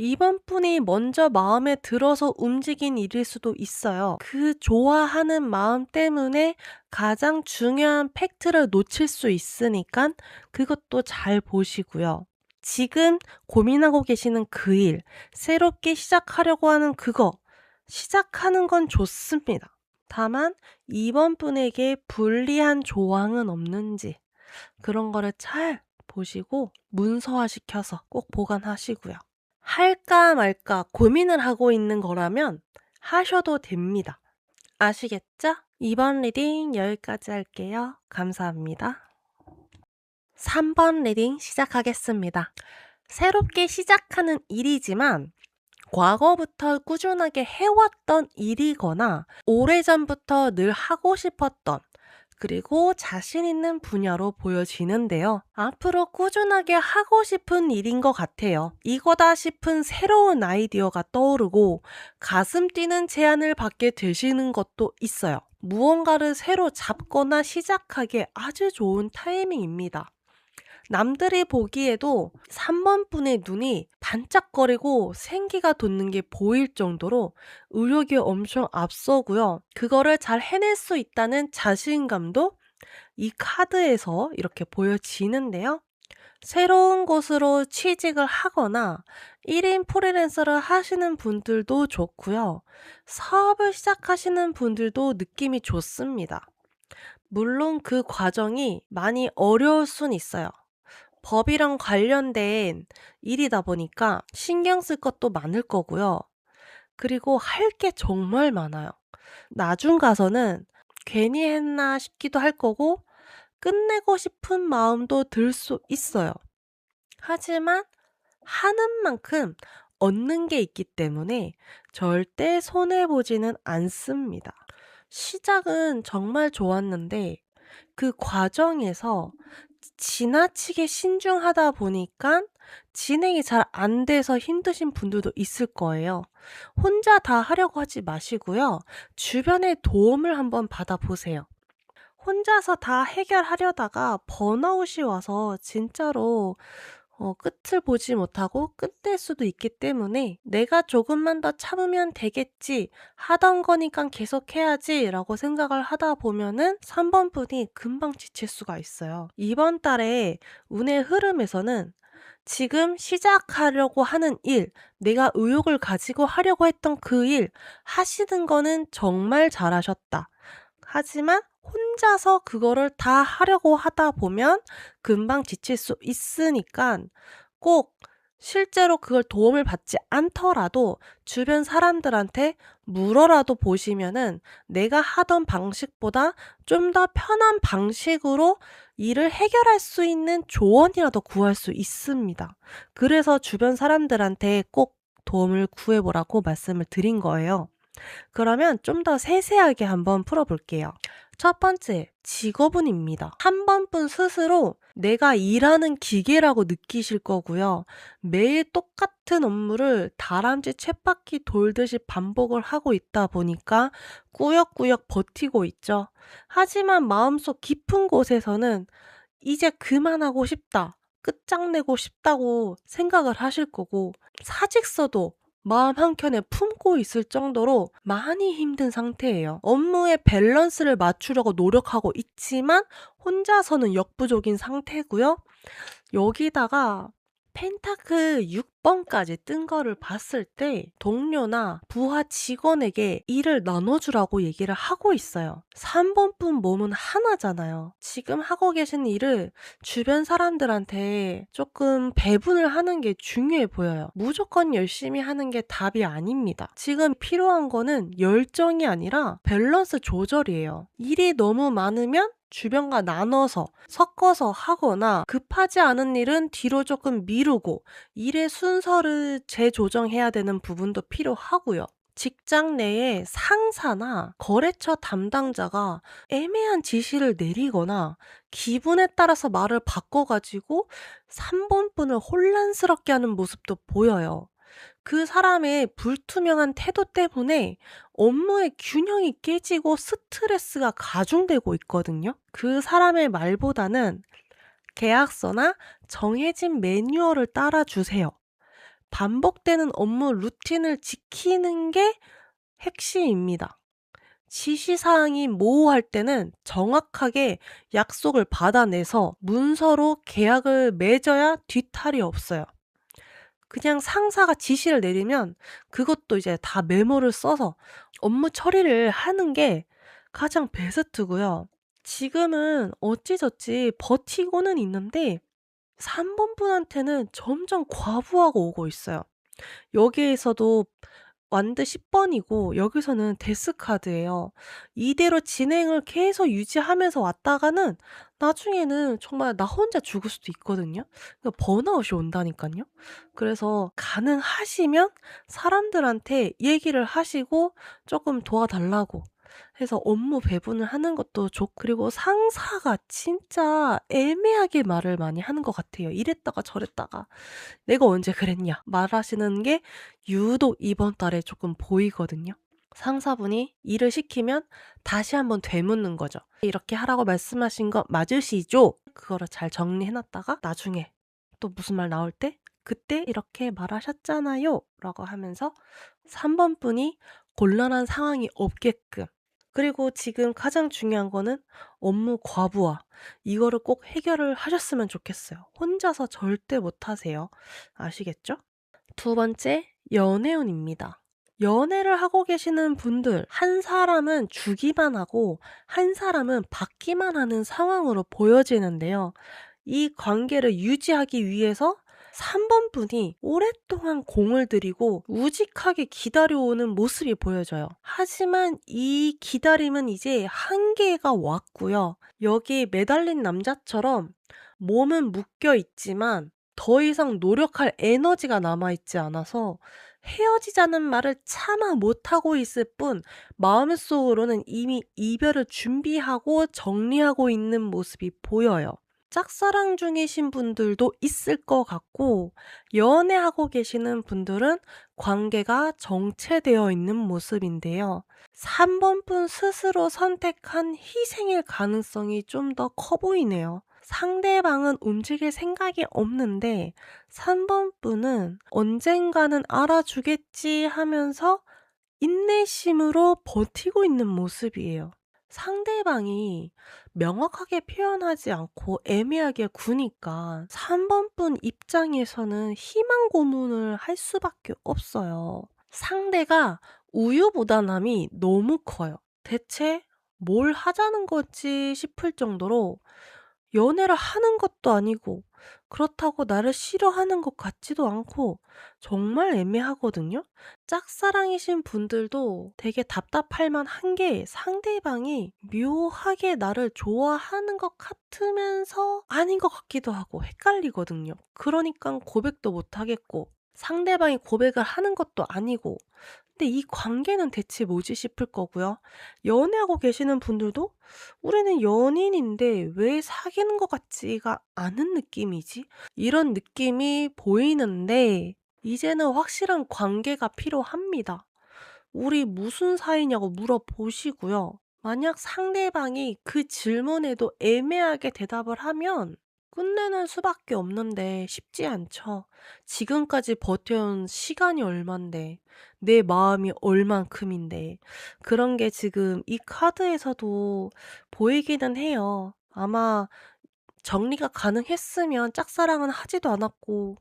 이번 분이 먼저 마음에 들어서 움직인 일일 수도 있어요. 그 좋아하는 마음 때문에 가장 중요한 팩트를 놓칠 수 있으니까 그것도 잘 보시고요. 지금 고민하고 계시는 그 일, 새롭게 시작하려고 하는 그거, 시작하는 건 좋습니다. 다만 이번 분에게 불리한 조항은 없는지 그런 거를 잘 보시고 문서화시켜서 꼭 보관하시고요. 할까 말까 고민을 하고 있는 거라면 하셔도 됩니다. 아시겠죠? 이번 리딩 여기까지 할게요. 감사합니다. 3번 리딩 시작하겠습니다. 새롭게 시작하는 일이지만 과거부터 꾸준하게 해왔던 일이거나 오래전부터 늘 하고 싶었던 그리고 자신 있는 분야로 보여지는데요. 앞으로 꾸준하게 하고 싶은 일인 것 같아요. 이거다 싶은 새로운 아이디어가 떠오르고 가슴 뛰는 제안을 받게 되시는 것도 있어요. 무언가를 새로 잡거나 시작하기에 아주 좋은 타이밍입니다. 남들이 보기에도 3번 분의 눈이 반짝거리고 생기가 돋는 게 보일 정도로 의욕이 엄청 앞서고요. 그거를 잘 해낼 수 있다는 자신감도 이 카드에서 이렇게 보여지는데요. 새로운 곳으로 취직을 하거나 1인 프리랜서를 하시는 분들도 좋고요. 사업을 시작하시는 분들도 느낌이 좋습니다. 물론 그 과정이 많이 어려울 순 있어요. 법이랑 관련된 일이다 보니까 신경 쓸 것도 많을 거고요. 그리고 할 게 정말 많아요. 나중 가서는 괜히 했나 싶기도 할 거고 끝내고 싶은 마음도 들 수 있어요. 하지만 하는 만큼 얻는 게 있기 때문에 절대 손해보지는 않습니다. 시작은 정말 좋았는데 그 과정에서 지나치게 신중하다 보니까 진행이 잘 안 돼서 힘드신 분들도 있을 거예요. 혼자 다 하려고 하지 마시고요. 주변의 도움을 한번 받아보세요. 혼자서 다 해결하려다가 번아웃이 와서 진짜로 끝을 보지 못하고 끝낼 수도 있기 때문에 '내가 조금만 더 참으면 되겠지. 하던 거니깐 계속해야지.'라고 생각을 하다 보면은 3번 분이 금방 지칠 수가 있어요. 이번 달에 운의 흐름에서는 지금 시작하려고 하는 일, 내가 의욕을 가지고 하려고 했던 그 일 하시는 거는 정말 잘하셨다. 하지만 혼자서 그거를 다 하려고 하다 보면 금방 지칠 수 있으니깐 꼭 실제로 그걸 도움을 받지 않더라도 주변 사람들한테 물어라도 보시면은 내가 하던 방식보다 좀 더 편한 방식으로 일을 해결할 수 있는 조언이라도 구할 수 있습니다. 그래서 주변 사람들한테 꼭 도움을 구해 보라고 말씀을 드린 거예요. 그러면 좀 더 세세하게 한번 풀어볼게요. 첫 번째, 직업운입니다. 한 번뿐 스스로 내가 일하는 기계라고 느끼실 거고요. 매일 똑같은 업무를 다람쥐 쳇바퀴 돌듯이 반복을 하고 있다 보니까 꾸역꾸역 버티고 있죠. 하지만 마음속 깊은 곳에서는 이제 그만하고 싶다. 끝장내고 싶다고 생각을 하실 거고, 사직서도 마음 한켠에 품고 있을 정도로 많이 힘든 상태예요. 업무의 밸런스를 맞추려고 노력하고 있지만 혼자서는 역부족인 상태고요. 여기다가 펜타클 6번까지 뜬 거를 봤을 때 동료나 부하 직원에게 일을 나눠주라고 얘기를 하고 있어요. 3번뿐 몸은 하나잖아요. 지금 하고 계신 일을 주변 사람들한테 조금 배분을 하는 게 중요해 보여요. 무조건 열심히 하는 게 답이 아닙니다. 지금 필요한 거는 열정이 아니라 밸런스 조절이에요. 일이 너무 많으면 주변과 나눠서 섞어서 하거나 급하지 않은 일은 뒤로 조금 미루고 일의 순서를 재조정해야 되는 부분도 필요하고요. 직장 내에 상사나 거래처 담당자가 애매한 지시를 내리거나 기분에 따라서 말을 바꿔가지고 3번분을 혼란스럽게 하는 모습도 보여요. 그 사람의 불투명한 태도 때문에 업무의 균형이 깨지고 스트레스가 가중되고 있거든요. 그 사람의 말보다는 계약서나 정해진 매뉴얼을 따라주세요. 반복되는 업무 루틴을 지키는 게 핵심입니다. 지시사항이 모호할 때는 정확하게 약속을 받아내서 문서로 계약을 맺어야 뒤탈이 없어요. 그냥 상사가 지시를 내리면 그것도 이제 다 메모를 써서 업무 처리를 하는 게 가장 베스트고요. 지금은 어찌저찌 버티고는 있는데 3번 분한테는 점점 과부하가 오고 있어요. 여기에서도 완드 10번이고 여기서는 데스카드예요. 이대로 진행을 계속 유지하면서 왔다가는 나중에는 정말 나 혼자 죽을 수도 있거든요. 번아웃이 온다니깐요. 그래서 가능하시면 사람들한테 얘기를 하시고 조금 도와달라고 해서 업무 배분을 하는 것도 좋고, 그리고 상사가 진짜 애매하게 말을 많이 하는 것 같아요. 이랬다가 저랬다가. "내가 언제 그랬냐." 말하시는 게 유독 이번 달에 조금 보이거든요. 상사분이 일을 시키면 다시 한번 되묻는 거죠. "이렇게 하라고 말씀하신 거 맞으시죠?" 그거를 잘 정리해 놨다가 나중에 또 무슨 말 나올 때 "그때 이렇게 말하셨잖아요." 라고 하면서 3번 분이 곤란한 상황이 없게끔, 그리고 지금 가장 중요한 거는 업무 과부하. 이거를 꼭 해결을 하셨으면 좋겠어요. 혼자서 절대 못하세요. 아시겠죠? 두 번째, 연애운입니다. 연애를 하고 계시는 분들, 한 사람은 주기만 하고 한 사람은 받기만 하는 상황으로 보여지는데요. 이 관계를 유지하기 위해서 3번 분이 오랫동안 공을 들이고 우직하게 기다려오는 모습이 보여져요. 하지만 이 기다림은 이제 한계가 왔고요. 여기에 매달린 남자처럼 몸은 묶여 있지만 더 이상 노력할 에너지가 남아있지 않아서 헤어지자는 말을 차마 못하고 있을 뿐 마음속으로는 이미 이별을 준비하고 정리하고 있는 모습이 보여요. 짝사랑 중이신 분들도 있을 것 같고, 연애하고 계시는 분들은 관계가 정체되어 있는 모습인데요. 3번 분 스스로 선택한 희생일 가능성이 좀 더 커 보이네요. 상대방은 움직일 생각이 없는데 3번 분은 '언젠가는 알아주겠지.' 하면서 인내심으로 버티고 있는 모습이에요. 상대방이 명확하게 표현하지 않고 애매하게 구니까 3번 분 입장에서는 희망 고문을 할 수밖에 없어요. 상대가 우유부단함이 너무 커요. 대체 뭘 하자는 거지 싶을 정도로 연애를 하는 것도 아니고 그렇다고 나를 싫어하는 것 같지도 않고 정말 애매하거든요. 짝사랑이신 분들도 되게 답답할 만한 게 상대방이 묘하게 나를 좋아하는 것 같으면서 아닌 것 같기도 하고 헷갈리거든요. 그러니까 고백도 못 하겠고 상대방이 고백을 하는 것도 아니고 근데 이 관계는 대체 뭐지 싶을 거고요. 연애하고 계시는 분들도 '우리는 연인인데 왜 사귀는 것 같지가 않은 느낌이지?' 이런 느낌이 보이는데 이제는 확실한 관계가 필요합니다. "우리 무슨 사이냐."고 물어보시고요. 만약 상대방이 그 질문에도 애매하게 대답을 하면 끝내는 수밖에 없는데 쉽지 않죠. 지금까지 버텨온 시간이 얼만데 내 마음이 얼만큼인데 그런 게 지금 이 카드에서도 보이기는 해요. 아마 정리가 가능했으면 짝사랑은 하지도 않았고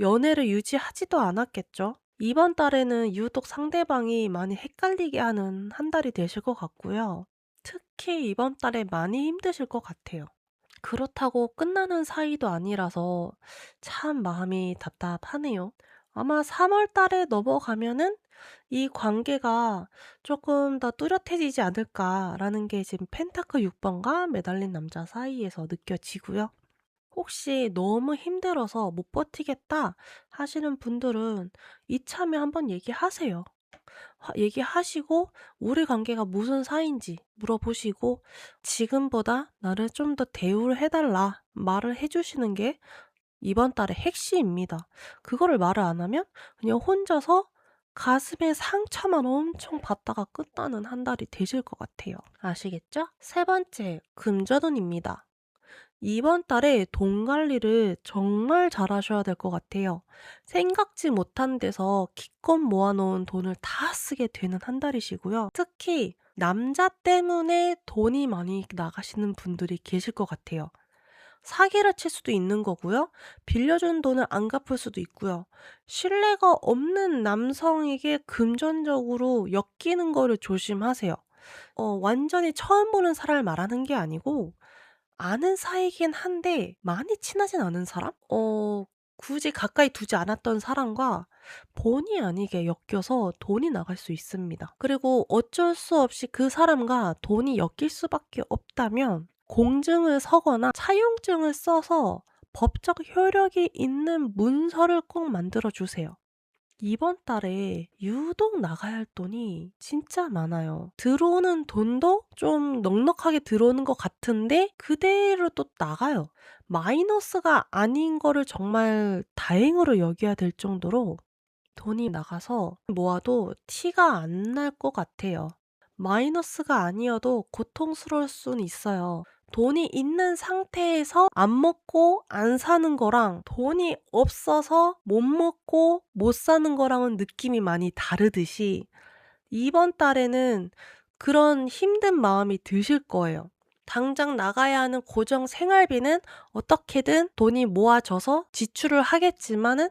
연애를 유지하지도 않았겠죠. 이번 달에는 유독 상대방이 많이 헷갈리게 하는 한 달이 되실 것 같고요. 특히 이번 달에 많이 힘드실 것 같아요. 그렇다고 끝나는 사이도 아니라서 참 마음이 답답하네요. 아마 3월 달에 넘어가면은 이 관계가 조금 더 뚜렷해지지 않을까라는 게 지금 펜타클 6 번과 매달린 남자 사이에서 느껴지고요. 혹시 너무 힘들어서 못 버티겠다 하시는 분들은 이참에 한번 얘기하세요. 얘기하시고 우리 관계가 무슨 사이인지 물어보시고 "지금보다 나를 좀 더 대우를 해 달라." 말을 해 주시는 게 이번 달의 핵심입니다. 그거를 말을 안 하면 그냥 혼자서 가슴에 상처만 엄청 받다가 끝나는 한 달이 되실 것 같아요. 아시겠죠? 세 번째, 금전운입니다. 이번 달에 돈 관리를 정말 잘하셔야 될 것 같아요. 생각지 못한 데서 기껏 모아놓은 돈을 다 쓰게 되는 한 달이시고요. 특히 남자 때문에 돈이 많이 나가시는 분들이 계실 것 같아요. 사기를 칠 수도 있는 거고요. 빌려준 돈을 안 갚을 수도 있고요. 신뢰가 없는 남성에게 금전적으로 엮이는 거를 조심하세요. 완전히 처음 보는 사람을 말하는 게 아니고 아는 사이긴 한데 많이 친하진 않은 사람? 굳이 가까이 두지 않았던 사람과 본의 아니게 엮여서 돈이 나갈 수 있습니다. 그리고 어쩔 수 없이 그 사람과 돈이 엮일 수밖에 없다면 공증을 서거나 차용증을 써서 법적 효력이 있는 문서를 꼭 만들어 주세요. 이번 달에 유독 나가야 할 돈이 진짜 많아요. 들어오는 돈도 좀 넉넉하게 들어오는 것 같은데 그대로 또 나가요. 마이너스가 아닌 거를 정말 다행으로 여겨야 될 정도로 돈이 나가서 모아도 티가 안 날 것 같아요. 마이너스가 아니어도 고통스러울 수는 있어요. 돈이 있는 상태에서 안 먹고 안 사는 거랑 돈이 없어서 못 먹고 못 사는 거랑은 느낌이 많이 다르듯이 이번 달에는 그런 힘든 마음이 드실 거예요. 당장 나가야 하는 고정 생활비는 어떻게든 돈이 모아져서 지출을 하겠지만은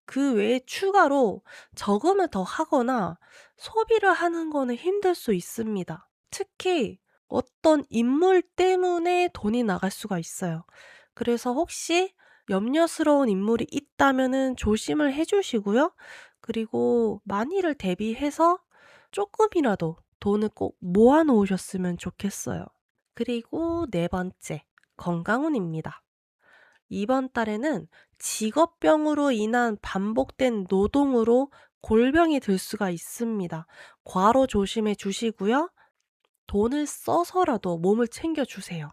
그 외에 추가로 저금을 더 하거나 소비를 하는 거는 힘들 수 있습니다. 특히 어떤 인물 때문에 돈이 나갈 수가 있어요. 그래서 혹시 염려스러운 인물이 있다면은 조심을 해 주시고요. 그리고 만일을 대비해서 쪼끔이라도 돈을 꼭 모아 놓으셨으면 좋겠어요. 그리고 네 번째, 건강운입니다. 이번 달에는 직업병으로 인한 반복된 노동으로 골병이 들 수가 있습니다. 과로 조심해 주시고요. 돈을 써서라도 몸을 챙겨 주세요.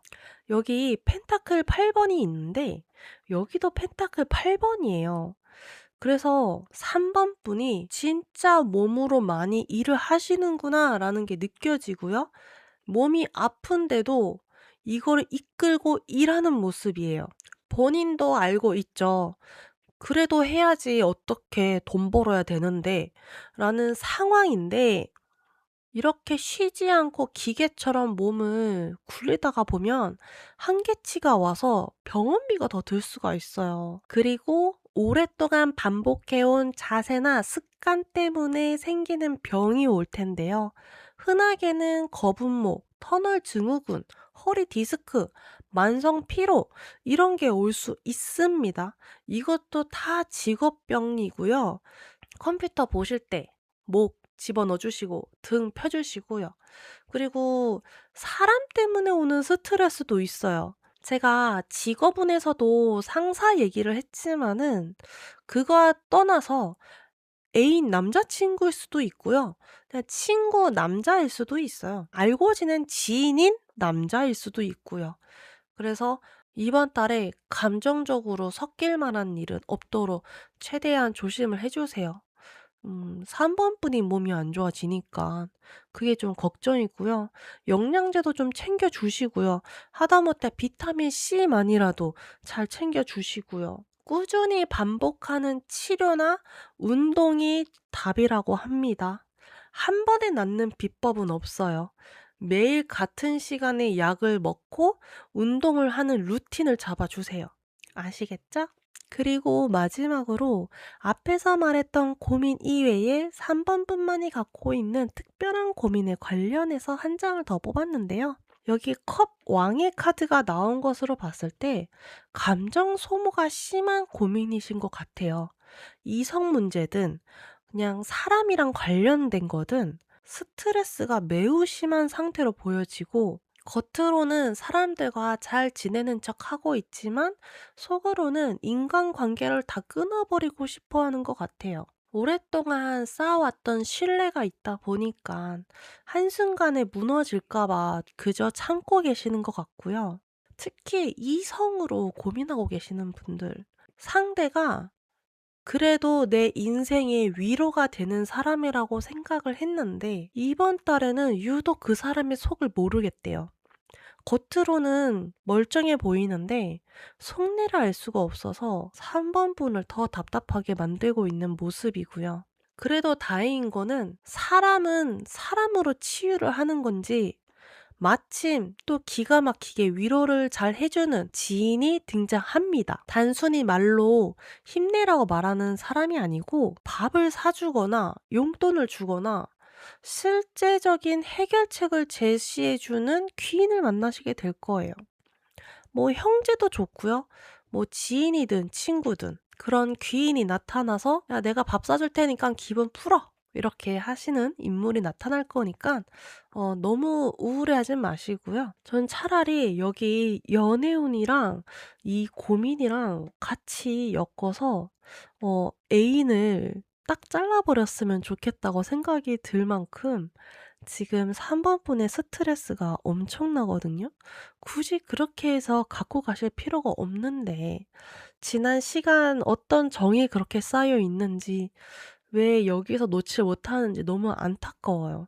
여기 펜타클 8 번이 있는데 여기도 펜타클 8 번이에요. 그래서 3번 분이 '진짜 몸으로 많이 일을 하시는구나.'라는 게 느껴지고요. 몸이 아픈데도 이거를 이끌고 일하는 모습이에요. 본인도 알고 있죠. '그래도 해야지 어떻게 돈 벌어야 되는데.' 라는 상황인데 이렇게 쉬지 않고 기계처럼 몸을 굴리다가 보면 한계치가 와서 병원비가 더 들 수가 있어요. 그리고 오랫동안 반복해 온 자세나 습관 때문에 생기는 병이 올 텐데요. 흔하게는 거북목, 터널 증후군, 허리 디스크, 만성 피로 이런 게 올 수 있습니다. 이것도 다 직업병이고요. 컴퓨터 보실 때 목 집어넣어 주시고 등 펴 주시고요. 그리고 사람 때문에 오는 스트레스도 있어요. 제가 직업운에서도 상사 얘기를 했지만은 그거와 떠나서 애인 남자친구일 수도 있고요. 그냥 친구 남자일 수도 있어요. 알고 지낸 지인인 남자일 수도 있고요. 그래서 이번 달에 감정적으로 섞일 만한 일은 없도록 최대한 조심을 해 주세요. 3 번분이 몸이 안 좋아지니까 그게 좀 걱정이고요. 영양제도 좀 챙겨 주시고요. 하다못해 비타민 C만이라도 잘 챙겨 주시고요. 꾸준히 반복하는 치료나 운동이 답이라고 합니다. 한 번에 낫는 비법은 없어요. 매일 같은 시간에 약을 먹고 운동을 하는 루틴을 잡아 주세요. 아시겠죠? 그리고 마지막으로 앞에서 말했던 고민 이외에 3 번뿐만이 갖고 있는 특별한 고민에 관련해서 한 장을 더 뽑았는데요. 여기 컵 왕의 카드가 나온 것으로 봤을 때 감정 소모가 심한 고민이신 것 같아요. 이성 문제든 그냥 사람이랑 관련된 거든 스트레스가 매우 심한 상태로 보여지고 겉으로는 사람들과 잘 지내는 척 하고 있지만 속으로는 인간관계를 다 끊어버리고 싶어 하는 것 같아요. 오랫동안 쌓아왔던 신뢰가 있다 보니까 한순간에 무너질까봐 그저 참고 계시는 것 같고요. 특히 이성으로 고민하고 계시는 분들, 상대가 그래도 내 인생의 위로가 되는 사람이라고 생각을 했는데 이번 달에는 유독 그 사람의 속을 모르겠대요. 겉으로는 멀쩡해 보이는데 속내를 알 수가 없어서 3 번분을 더 답답하게 만들고 있는 모습이고요. 그래도 다행인 거는 사람은 사람으로 치유를 하는 건지 마침 또 기가 막히게 위로를 잘 해주는 지인이 등장합니다. 단순히 말로 힘내라고 말하는 사람이 아니고 밥을 사주거나 용돈을 주거나 실제적인 해결책을 제시해주는 귀인을 만나시게 될 거예요. 뭐 형제도 좋고요. 뭐 지인이든 친구든 그런 귀인이 나타나서 "야 내가 밥 사줄 테니까 기분 풀어." 이렇게 하시는 인물이 나타날 거니까 너무 우울해하진 마시고요. 전 차라리 여기 연애운이랑 이 고민이랑 같이 엮어서 애인을 딱 잘라 버렸으면 좋겠다고 생각이 들 만큼 지금 3 번분의 스트레스가 엄청나거든요. 굳이 그렇게 해서 갖고 가실 필요가 없는데 지난 시간 어떤 정이 그렇게 쌓여 있는지 왜 여기서 놓지 못하는지 너무 안타까워요.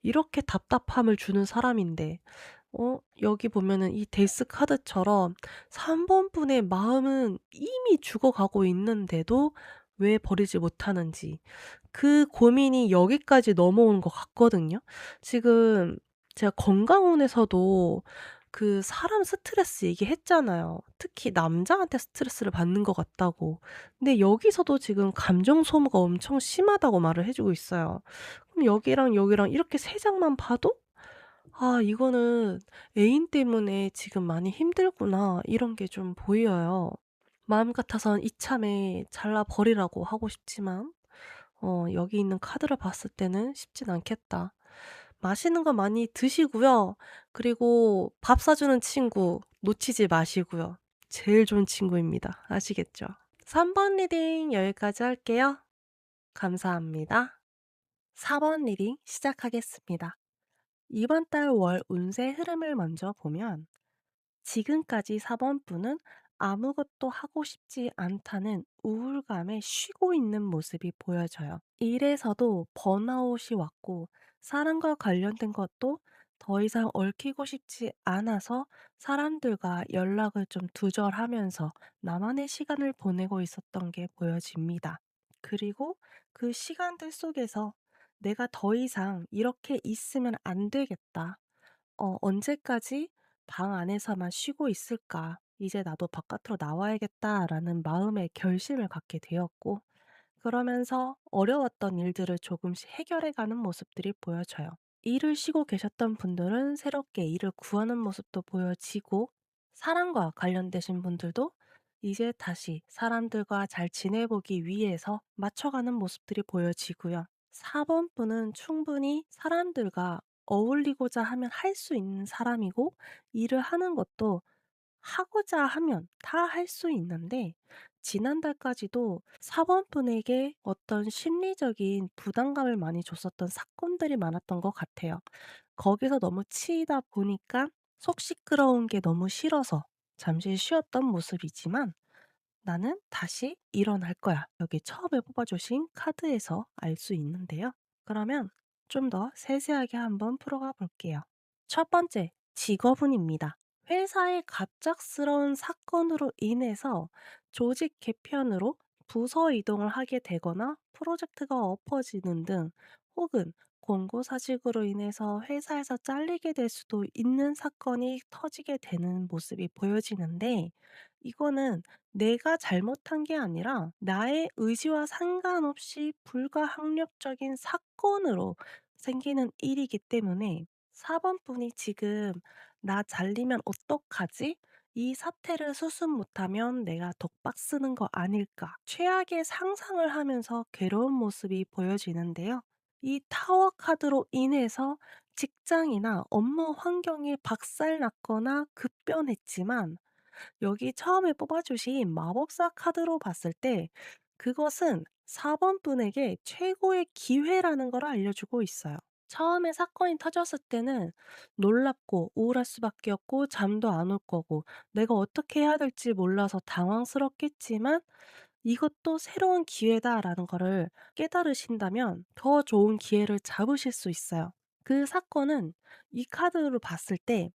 이렇게 답답함을 주는 사람인데 여기 보면은 이 데스 카드처럼 3 번분의 마음은 이미 죽어가고 있는데도 왜 버리지 못하는지 그 고민이 여기까지 넘어오는 것 같거든요. 지금 제가 건강운에서도 그 사람 스트레스 얘기했잖아요. 특히 남자한테 스트레스를 받는 것 같다고. 근데 여기서도 지금 감정 소모가 엄청 심하다고 말을 해 주고 있어요. 그럼 여기랑 여기랑 이렇게 3 장만 봐도 '아 이거는 애인 때문에 지금 많이 힘들구나.' 이런 게 좀 보여요. 마음 같아선 이참에 잘라 버리라고 하고 싶지만 여기 있는 카드를 봤을 때는 쉽진 않겠다. 맛있는 거 많이 드시고요. 그리고 밥 사주는 친구 놓치지 마시고요. 제일 좋은 친구입니다. 아시겠죠? 3번 리딩 여기까지 할게요. 감사합니다. 4번 리딩 시작하겠습니다. 이번 달 월 운세 흐름을 먼저 보면 지금까지 4번 분은 아무것도 하고 싶지 않다는 우울감에 쉬고 있는 모습이 보여져요. 일에서도 번아웃이 왔고 사람과 관련된 것도 더 이상 얽히고 싶지 않아서 사람들과 연락을 좀 두절하면서 나만의 시간을 보내고 있었던 게 보여집니다. 그리고 그 시간들 속에서 '내가 더 이상 이렇게 있으면 안 되겠다. 언제까지 방 안에서만 쉬고 있을까? 이제 나도 바깥으로 나와야겠다.'라는 마음의 결심을 갖게 되었고, 그러면서 어려웠던 일들을 조금씩 해결해 가는 모습들이 보여져요. 일을 쉬고 계셨던 분들은 새롭게 일을 구하는 모습도 보여지고, 사람과 관련되신 분들도 이제 다시 사람들과 잘 지내보기 위해서 맞춰가는 모습들이 보여지고요. 4번 분은 충분히 사람들과 어울리고자 하면 할 수 있는 사람이고, 일을 하는 것도 하고자 하면 다 할 수 있는데, 지난달까지도 4번 분에게 어떤 심리적인 부담감을 많이 줬었던 사건들이 많았던 것 같아요. 거기서 너무 치이다 보니까 속 시끄러운 게 너무 싫어서 잠시 쉬었던 모습이지만, 나는 다시 일어날 거야. 여기 처음에 뽑아주신 카드에서 알 수 있는데요. 그러면 좀 더 세세하게 한번 풀어가 볼게요. 첫 번째, 직업운입니다. 회사의 갑작스러운 사건으로 인해서 조직 개편으로 부서 이동을 하게 되거나 프로젝트가 엎어지는 등, 혹은 공고사직으로 인해서 회사에서 잘리게 될 수도 있는 사건이 터지게 되는 모습이 보여지는데, 이거는 내가 잘못한 게 아니라 나의 의지와 상관없이 불가항력적인 사건으로 생기는 일이기 때문에, 4번 분이 지금 '나 잘리면 어떡하지? 이 사태를 수습 못하면 내가 독박 쓰는 거 아닐까?' 최악의 상상을 하면서 괴로운 모습이 보여지는데요. 이 타워 카드로 인해서 직장이나 업무 환경이 박살났거나 급변했지만, 여기 처음에 뽑아주신 마법사 카드로 봤을 때 그것은 4번 분에게 최고의 기회라는 걸 알려주고 있어요. 처음에 사건이 터졌을 때는 놀랍고 우울할 수밖에 없고 잠도 안 올 거고 내가 어떻게 해야 될지 몰라서 당황스럽겠지만, 이것도 새로운 기회다라는 거를 깨달으신다면 더 좋은 기회를 잡으실 수 있어요. 그 사건은 이 카드로 봤을 때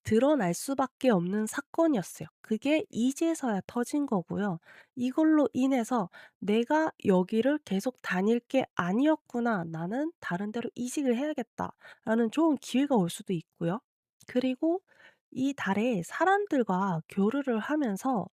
드러날 수밖에 없는 사건이었어요. 그게 이제서야 터진 거고요. 이걸로 인해서 '내가 여기를 계속 다닐 게 아니었구나. 나는 다른 데로 이직을 해야겠다.'라는 좋은 기회가 올 수도 있고요. 그리고 이 달에 사람들과 교류를 하면서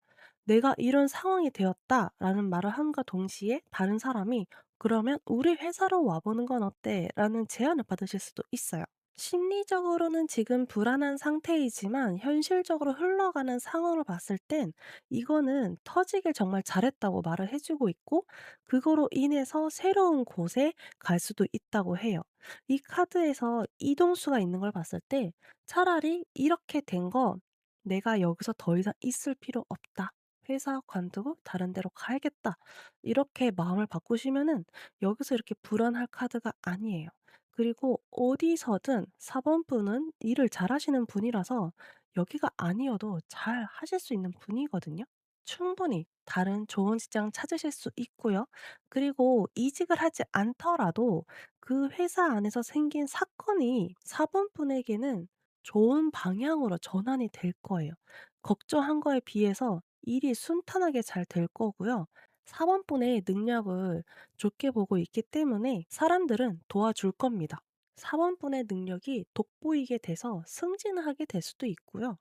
'내가 이런 상황이 되었다.'라는 말을 함과 동시에 다른 사람이 "그러면 우리 회사로 와 보는 건 어때?"라는 제안을 받으실 수도 있어요. 심리적으로는 지금 불안한 상태이지만 현실적으로 흘러가는 상황을 봤을 땐 이거는 터지길 정말 잘했다고 말을 해 주고 있고, 그거로 인해서 새로운 곳에 갈 수도 있다고 해요. 이 카드에서 이동수가 있는 걸 봤을 때 차라리 이렇게 된 거 '내가 여기서 더 이상 있을 필요 없다. 회사 관두고 다른 데로 가야겠다.' 이렇게 마음을 바꾸시면은 여기서 이렇게 불안할 카드가 아니에요. 그리고 어디서든 4번 분은 일을 잘하시는 분이라서 여기가 아니어도 잘 하실 수 있는 분이거든요. 충분히 다른 좋은 직장 찾으실 수 있고요. 그리고 이직을 하지 않더라도 그 회사 안에서 생긴 사건이 4번 분에게는 좋은 방향으로 전환이 될 거예요. 걱정한 거에 비해서 일이 순탄하게 잘 될 거고요. 4번 분의 능력을 좋게 보고 있기 때문에 사람들은 도와줄 겁니다. 4번 분의 능력이 돋보이게 돼서 승진을 하게 될 수도 있고요.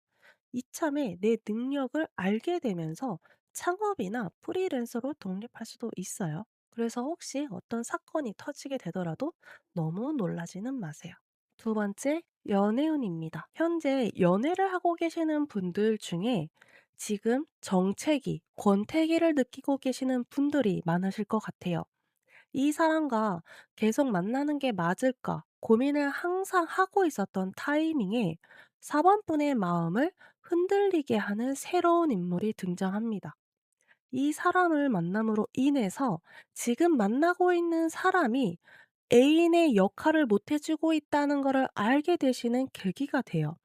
이참에 내 능력을 알게 되면서 창업이나 프리랜서로 독립할 수도 있어요. 그래서 혹시 어떤 사건이 터지게 되더라도 너무 놀라지는 마세요. 두 번째, 연애운입니다. 현재 연애를 하고 계시는 분들 중에 지금 정체기, 권태기를 느끼고 계시는 분들이 많으실 것 같아요. 이 사람과 계속 만나는 게 맞을까 고민을 항상 하고 있었던 타이밍에 4번 분의 마음을 흔들리게 하는 새로운 인물이 등장합니다. 이 사람을 만남으로 인해서 지금 만나고 있는 사람이 애인의 역할을 못 해주고 있다는 것을 알게 되시는 계기가 돼요.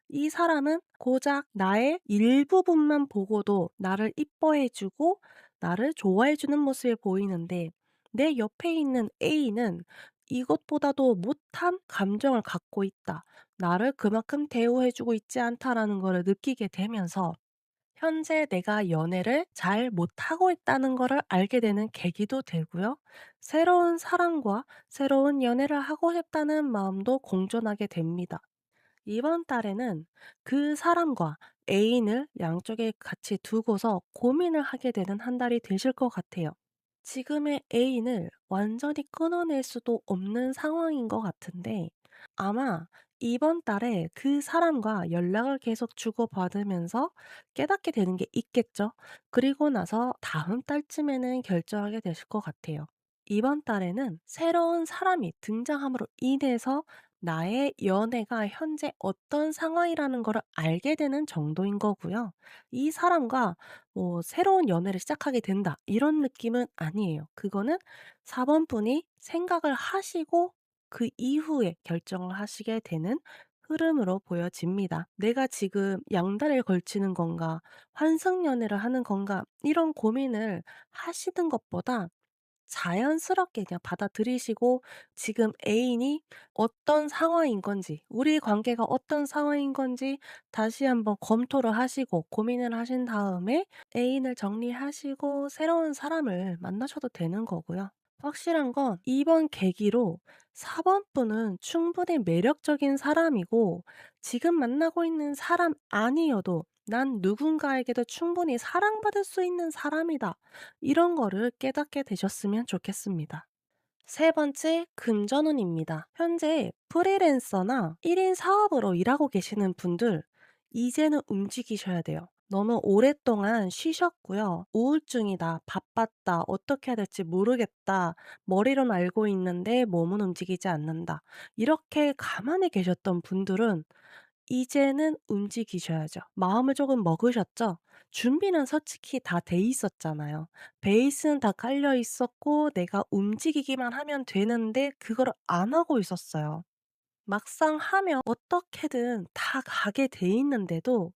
이 사람은 고작 나의 일부분만 보고도 나를 이뻐해 주고 나를 좋아해 주는 모습이 보이는데, 내 옆에 있는 A는 이것보다도 못한 감정을 갖고 있다. 나를 그만큼 대우해 주고 있지 않다라는 거를 느끼게 되면서 현재 내가 연애를 잘 못하고 있다는 거를 알게 되는 계기도 되고요. 새로운 사람과 새로운 연애를 하고 싶다는 마음도 공존하게 됩니다. 이번 달에는 그 사람과 애인을 양쪽에 같이 두고서 고민을 하게 되는 한 달이 되실 것 같아요. 지금의 애인을 완전히 끊어낼 수도 없는 상황인 것 같은데 아마 이번 달에 그 사람과 연락을 계속 주고받으면서 깨닫게 되는 게 있겠죠. 그리고 나서 다음 달쯤에는 결정하게 되실 것 같아요. 이번 달에는 새로운 사람이 등장함으로 인해서 나의 연애가 현재 어떤 상황이라는 거를 알게 되는 정도인 거고요. 이 사람과 뭐 새로운 연애를 시작하게 된다 이런 느낌은 아니에요. 그거는 4번 분이 생각을 하시고 그 이후에 결정을 하시게 되는 흐름으로 보여집니다. '내가 지금 양다리를 걸치는 건가? 환승연애를 하는 건가?' 이런 고민을 하시는 것보다 자연스럽게 그냥 받아들이시고 지금 애인이 어떤 상황인 건지, 우리 관계가 어떤 상황인 건지 다시 한번 검토를 하시고 고민을 하신 다음에 애인을 정리하시고 새로운 사람을 만나셔도 되는 거고요. 확실한 건 이번 계기로 4번 분은 충분히 매력적인 사람이고 지금 만나고 있는 사람 아니어도 '난 누군가에게도 충분히 사랑받을 수 있는 사람이다.' 이런 거를 깨닫게 되셨으면 좋겠습니다. 세 번째, 금전운입니다. 현재 프리랜서나 1인 사업으로 일하고 계시는 분들, 이제는 움직이셔야 돼요. 너무 오랫동안 쉬셨고요. 우울증이다, 바빴다, 어떻게 해야 될지 모르겠다, 머리로는 알고 있는데 몸은 움직이지 않는다. 이렇게 가만히 계셨던 분들은 이제는 움직이셔야죠. 마음을 조금 먹으셨죠? 준비는 솔직히 다 돼 있었잖아요. 베이스는 다 깔려 있었고 내가 움직이기만 하면 되는데 그걸 안 하고 있었어요. 막상 하면 어떻게든 다 가게 돼 있는데도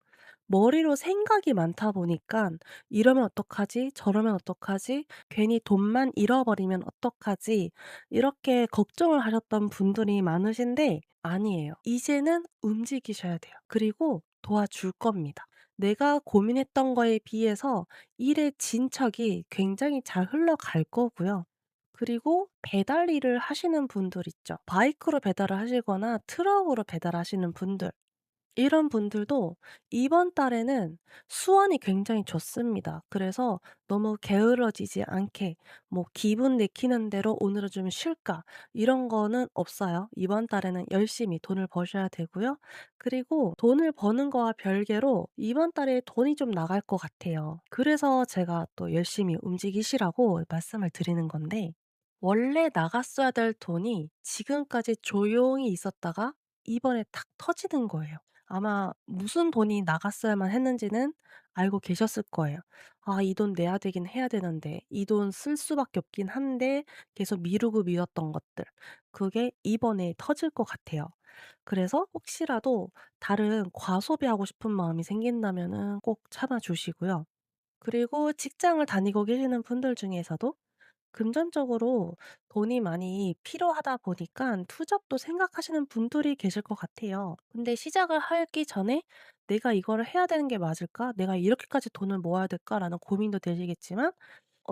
머리로 생각이 많다 보니깐 '이러면 어떡하지? 저러면 어떡하지? 괜히 돈만 잃어버리면 어떡하지?' 이렇게 걱정을 하셨던 분들이 많으신데 아니에요. 이제는 움직이셔야 돼요. 그리고 도와줄 겁니다. 내가 고민했던 거에 비해서 일의 진척이 굉장히 잘 흘러갈 거고요. 그리고 배달 일을 하시는 분들 있죠. 바이크로 배달을 하시거나 트럭으로 배달하시는 분들. 이런 분들도 이번 달에는 수완이 굉장히 좋습니다. 그래서 너무 게으러지지 않게 뭐 '기분 내키는 대로 오늘은 좀 쉴까.' 이런 거는 없어요. 이번 달에는 열심히 돈을 버셔야 되고요. 그리고 돈을 버는 거와 별개로 이번 달에 돈이 좀 나갈 것 같아요. 그래서 제가 또 열심히 움직이시라고 말씀을 드리는 건데 원래 나갔어야 될 돈이 지금까지 조용히 있었다가 이번에 탁 터지는 거예요. 아마 무슨 돈이 나갔어야만 했는지는 알고 계셨을 거예요. '아 이 돈 내야 되긴 해야 되는데 이 돈 쓸 수밖에 없긴 한데.' 계속 미루고 미뤘던 것들. 그게 이번에 터질 것 같아요. 그래서 혹시라도 다른 과소비하고 싶은 마음이 생긴다면은 꼭 참아 주시고요. 그리고 직장을 다니고 계시는 분들 중에서도 금전적으로 돈이 많이 필요하다 보니까 투잡도 생각하시는 분들이 계실 것 같아요. 근데 시작을 하기 전에 '내가 이거를 해야 되는 게 맞을까? 내가 이렇게까지 돈을 모아야 될까?'라는 고민도 되시겠지만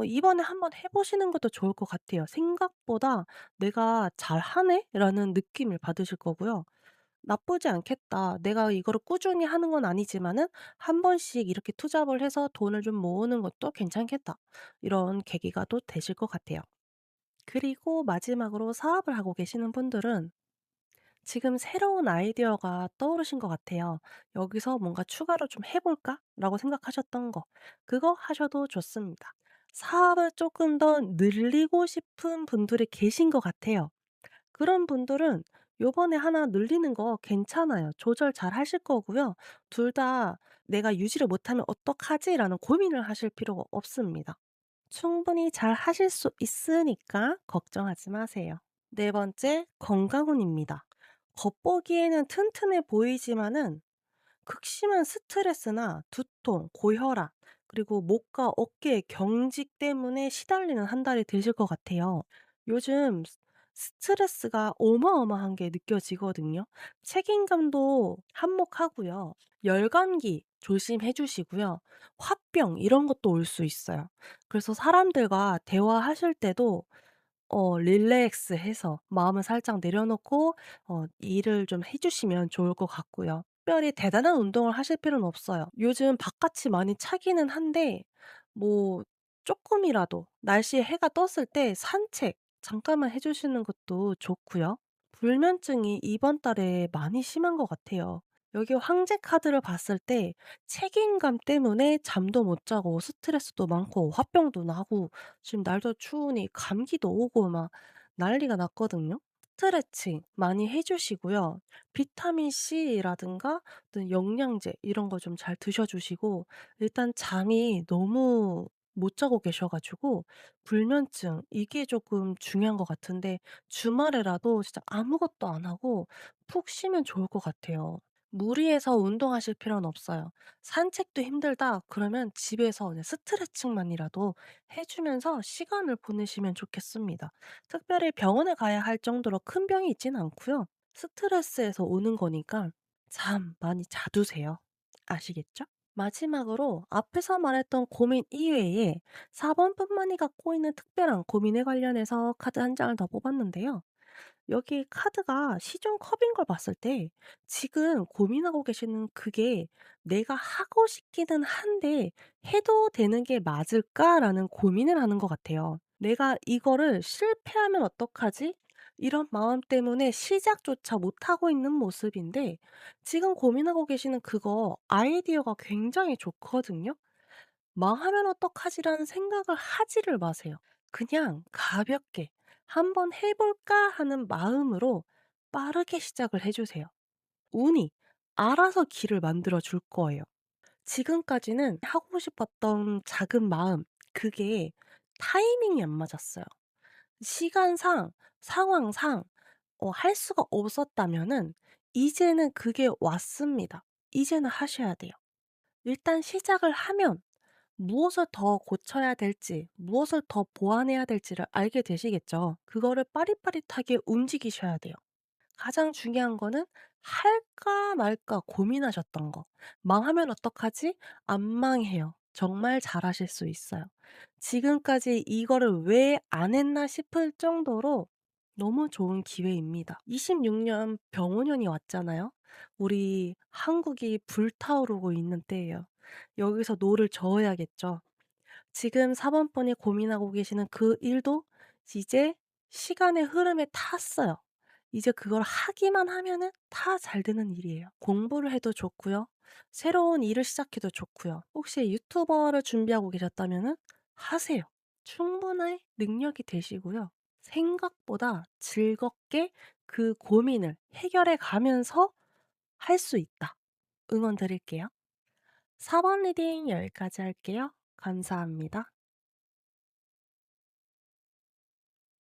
이번에 한번 해 보시는 것도 좋을 것 같아요. 생각보다 '내가 잘하네.'라는 느낌을 받으실 거고요. '나쁘지 않겠다. 내가 이거를 꾸준히 하는 건 아니지만은 한 번씩 이렇게 투잡을 해서 돈을 좀 모으는 것도 괜찮겠다.' 이런 계기가 또 되실 것 같아요. 그리고 마지막으로 사업을 하고 계시는 분들은 지금 새로운 아이디어가 떠오르신 것 같아요. '여기서 뭔가 추가로 좀 해 볼까?'라고 생각하셨던 거 그거 하셔도 좋습니다. 사업을 조금 더 늘리고 싶은 분들이 계신 것 같아요. 그런 분들은 요번에 하나 늘리는 거 괜찮아요. 조절 잘 하실 거고요. 둘 다 '내가 유지를 못하면 어떡하지?'라는 고민을 하실 필요가 없습니다. 충분히 잘 하실 수 있으니까 걱정하지 마세요. 네 번째, 건강운입니다. 겉보기에는 튼튼해 보이지만은 극심한 스트레스나 두통, 고혈압, 그리고 목과 어깨의 경직 때문에 시달리는 한 달이 되실 것 같아요. 요즘 스트레스가 어마어마한 게 느껴지거든요. 책임감도 한몫하고요. 열감기 조심해 주시고요. 화병 이런 것도 올 수 있어요. 그래서 사람들과 대화하실 때도 릴렉스해서 마음을 살짝 내려놓고 일을 좀 해 주시면 좋을 것 같고요. 특별히 대단한 운동을 하실 필요는 없어요. 요즘 바깥이 많이 차기는 한데 뭐 쪼끔이라도 날씨에 해가 떴을 때 산책 잠깐만 해 주시는 것도 좋고요. 불면증이 이번 달에 많이 심한 것 같아요. 여기 황제 카드를 봤을 때 책임감 때문에 잠도 못 자고 스트레스도 많고 화병도 나고 지금 날도 추우니 감기도 오고 막 난리가 났거든요. 스트레칭 많이 해 주시고요. 비타민 C라든가 어떤 영양제 이런 거 좀 잘 드셔 주시고 일단 잠이 너무 못 자고 계셔 가지고 불면증 이게 조금 중요한 것 같은데 주말에라도 진짜 아무것도 안 하고 푹 쉬면 좋을 것 같아요. 무리해서 운동하실 필요는 없어요. 산책도 힘들다 그러면 집에서 그냥 스트레칭만이라도 해 주면서 시간을 보내시면 좋겠습니다. 특별히 병원에 가야 할 정도로 큰 병이 있진 않고요. 스트레스에서 오는 거니까 잠 많이 자두세요. 아시겠죠? 마지막으로 앞에서 말했던 고민 이외에 4 번뿐만이 갖고 있는 특별한 고민에 관련해서 카드 한 장을 더 뽑았는데요. 여기 카드가 시중 컵인 걸 봤을 때 지금 고민하고 계시는 그게 '내가 하고 싶기는 한데 해도 되는 게 맞을까?'라는 고민을 하는 것 같아요. '내가 이거를 실패하면 어떡하지?' 이런 마음 때문에 시작조차 못하고 있는 모습인데 지금 고민하고 계시는 그거 아이디어가 굉장히 좋거든요. '망하면 어떡하지?'라는 생각을 하지를 마세요. 그냥 가볍게 '한번 해 볼까?' 하는 마음으로 빠르게 시작을 해 주세요. 운이 알아서 길을 만들어 줄 거예요. 지금까지는 하고 싶었던 작은 마음 그게 타이밍이 안 맞았어요. 시간상, 상황상 할 수가 없었다면은 이제는 그게 왔습니다. 이제는 하셔야 돼요. 일단 시작을 하면 무엇을 더 고쳐야 될지, 무엇을 더 보완해야 될지를 알게 되시겠죠. 그거를 빠릿빠릿하게 움직이셔야 돼요. 가장 중요한 거는 할까 말까 고민하셨던 거. '망하면 어떡하지?' 안 망해요. 정말 잘하실 수 있어요. 지금까지 '이거를 왜 안 했나?' 싶을 정도로 너무 좋은 기회입니다. 26년 병오년이 왔잖아요. 우리 한국이 불타오르고 있는 때예요. 여기서 노를 저어야겠죠. 지금 4 번분이 고민하고 계시는 그 일도 이제 시간의 흐름에 탔어요. 이제 그걸 하기만 하면은 다 잘 되는 일이에요. 공부를 해도 좋고요. 새로운 일을 시작해도 좋고요. 혹시 유튜버를 준비하고 계셨다면은 하세요. 충분히 능력이 되시고요. 생각보다 즐겁게 그 고민을 해결해 가면서 할 수 있다. 응원 드릴게요. 4번 리딩 여기까지 할게요. 감사합니다.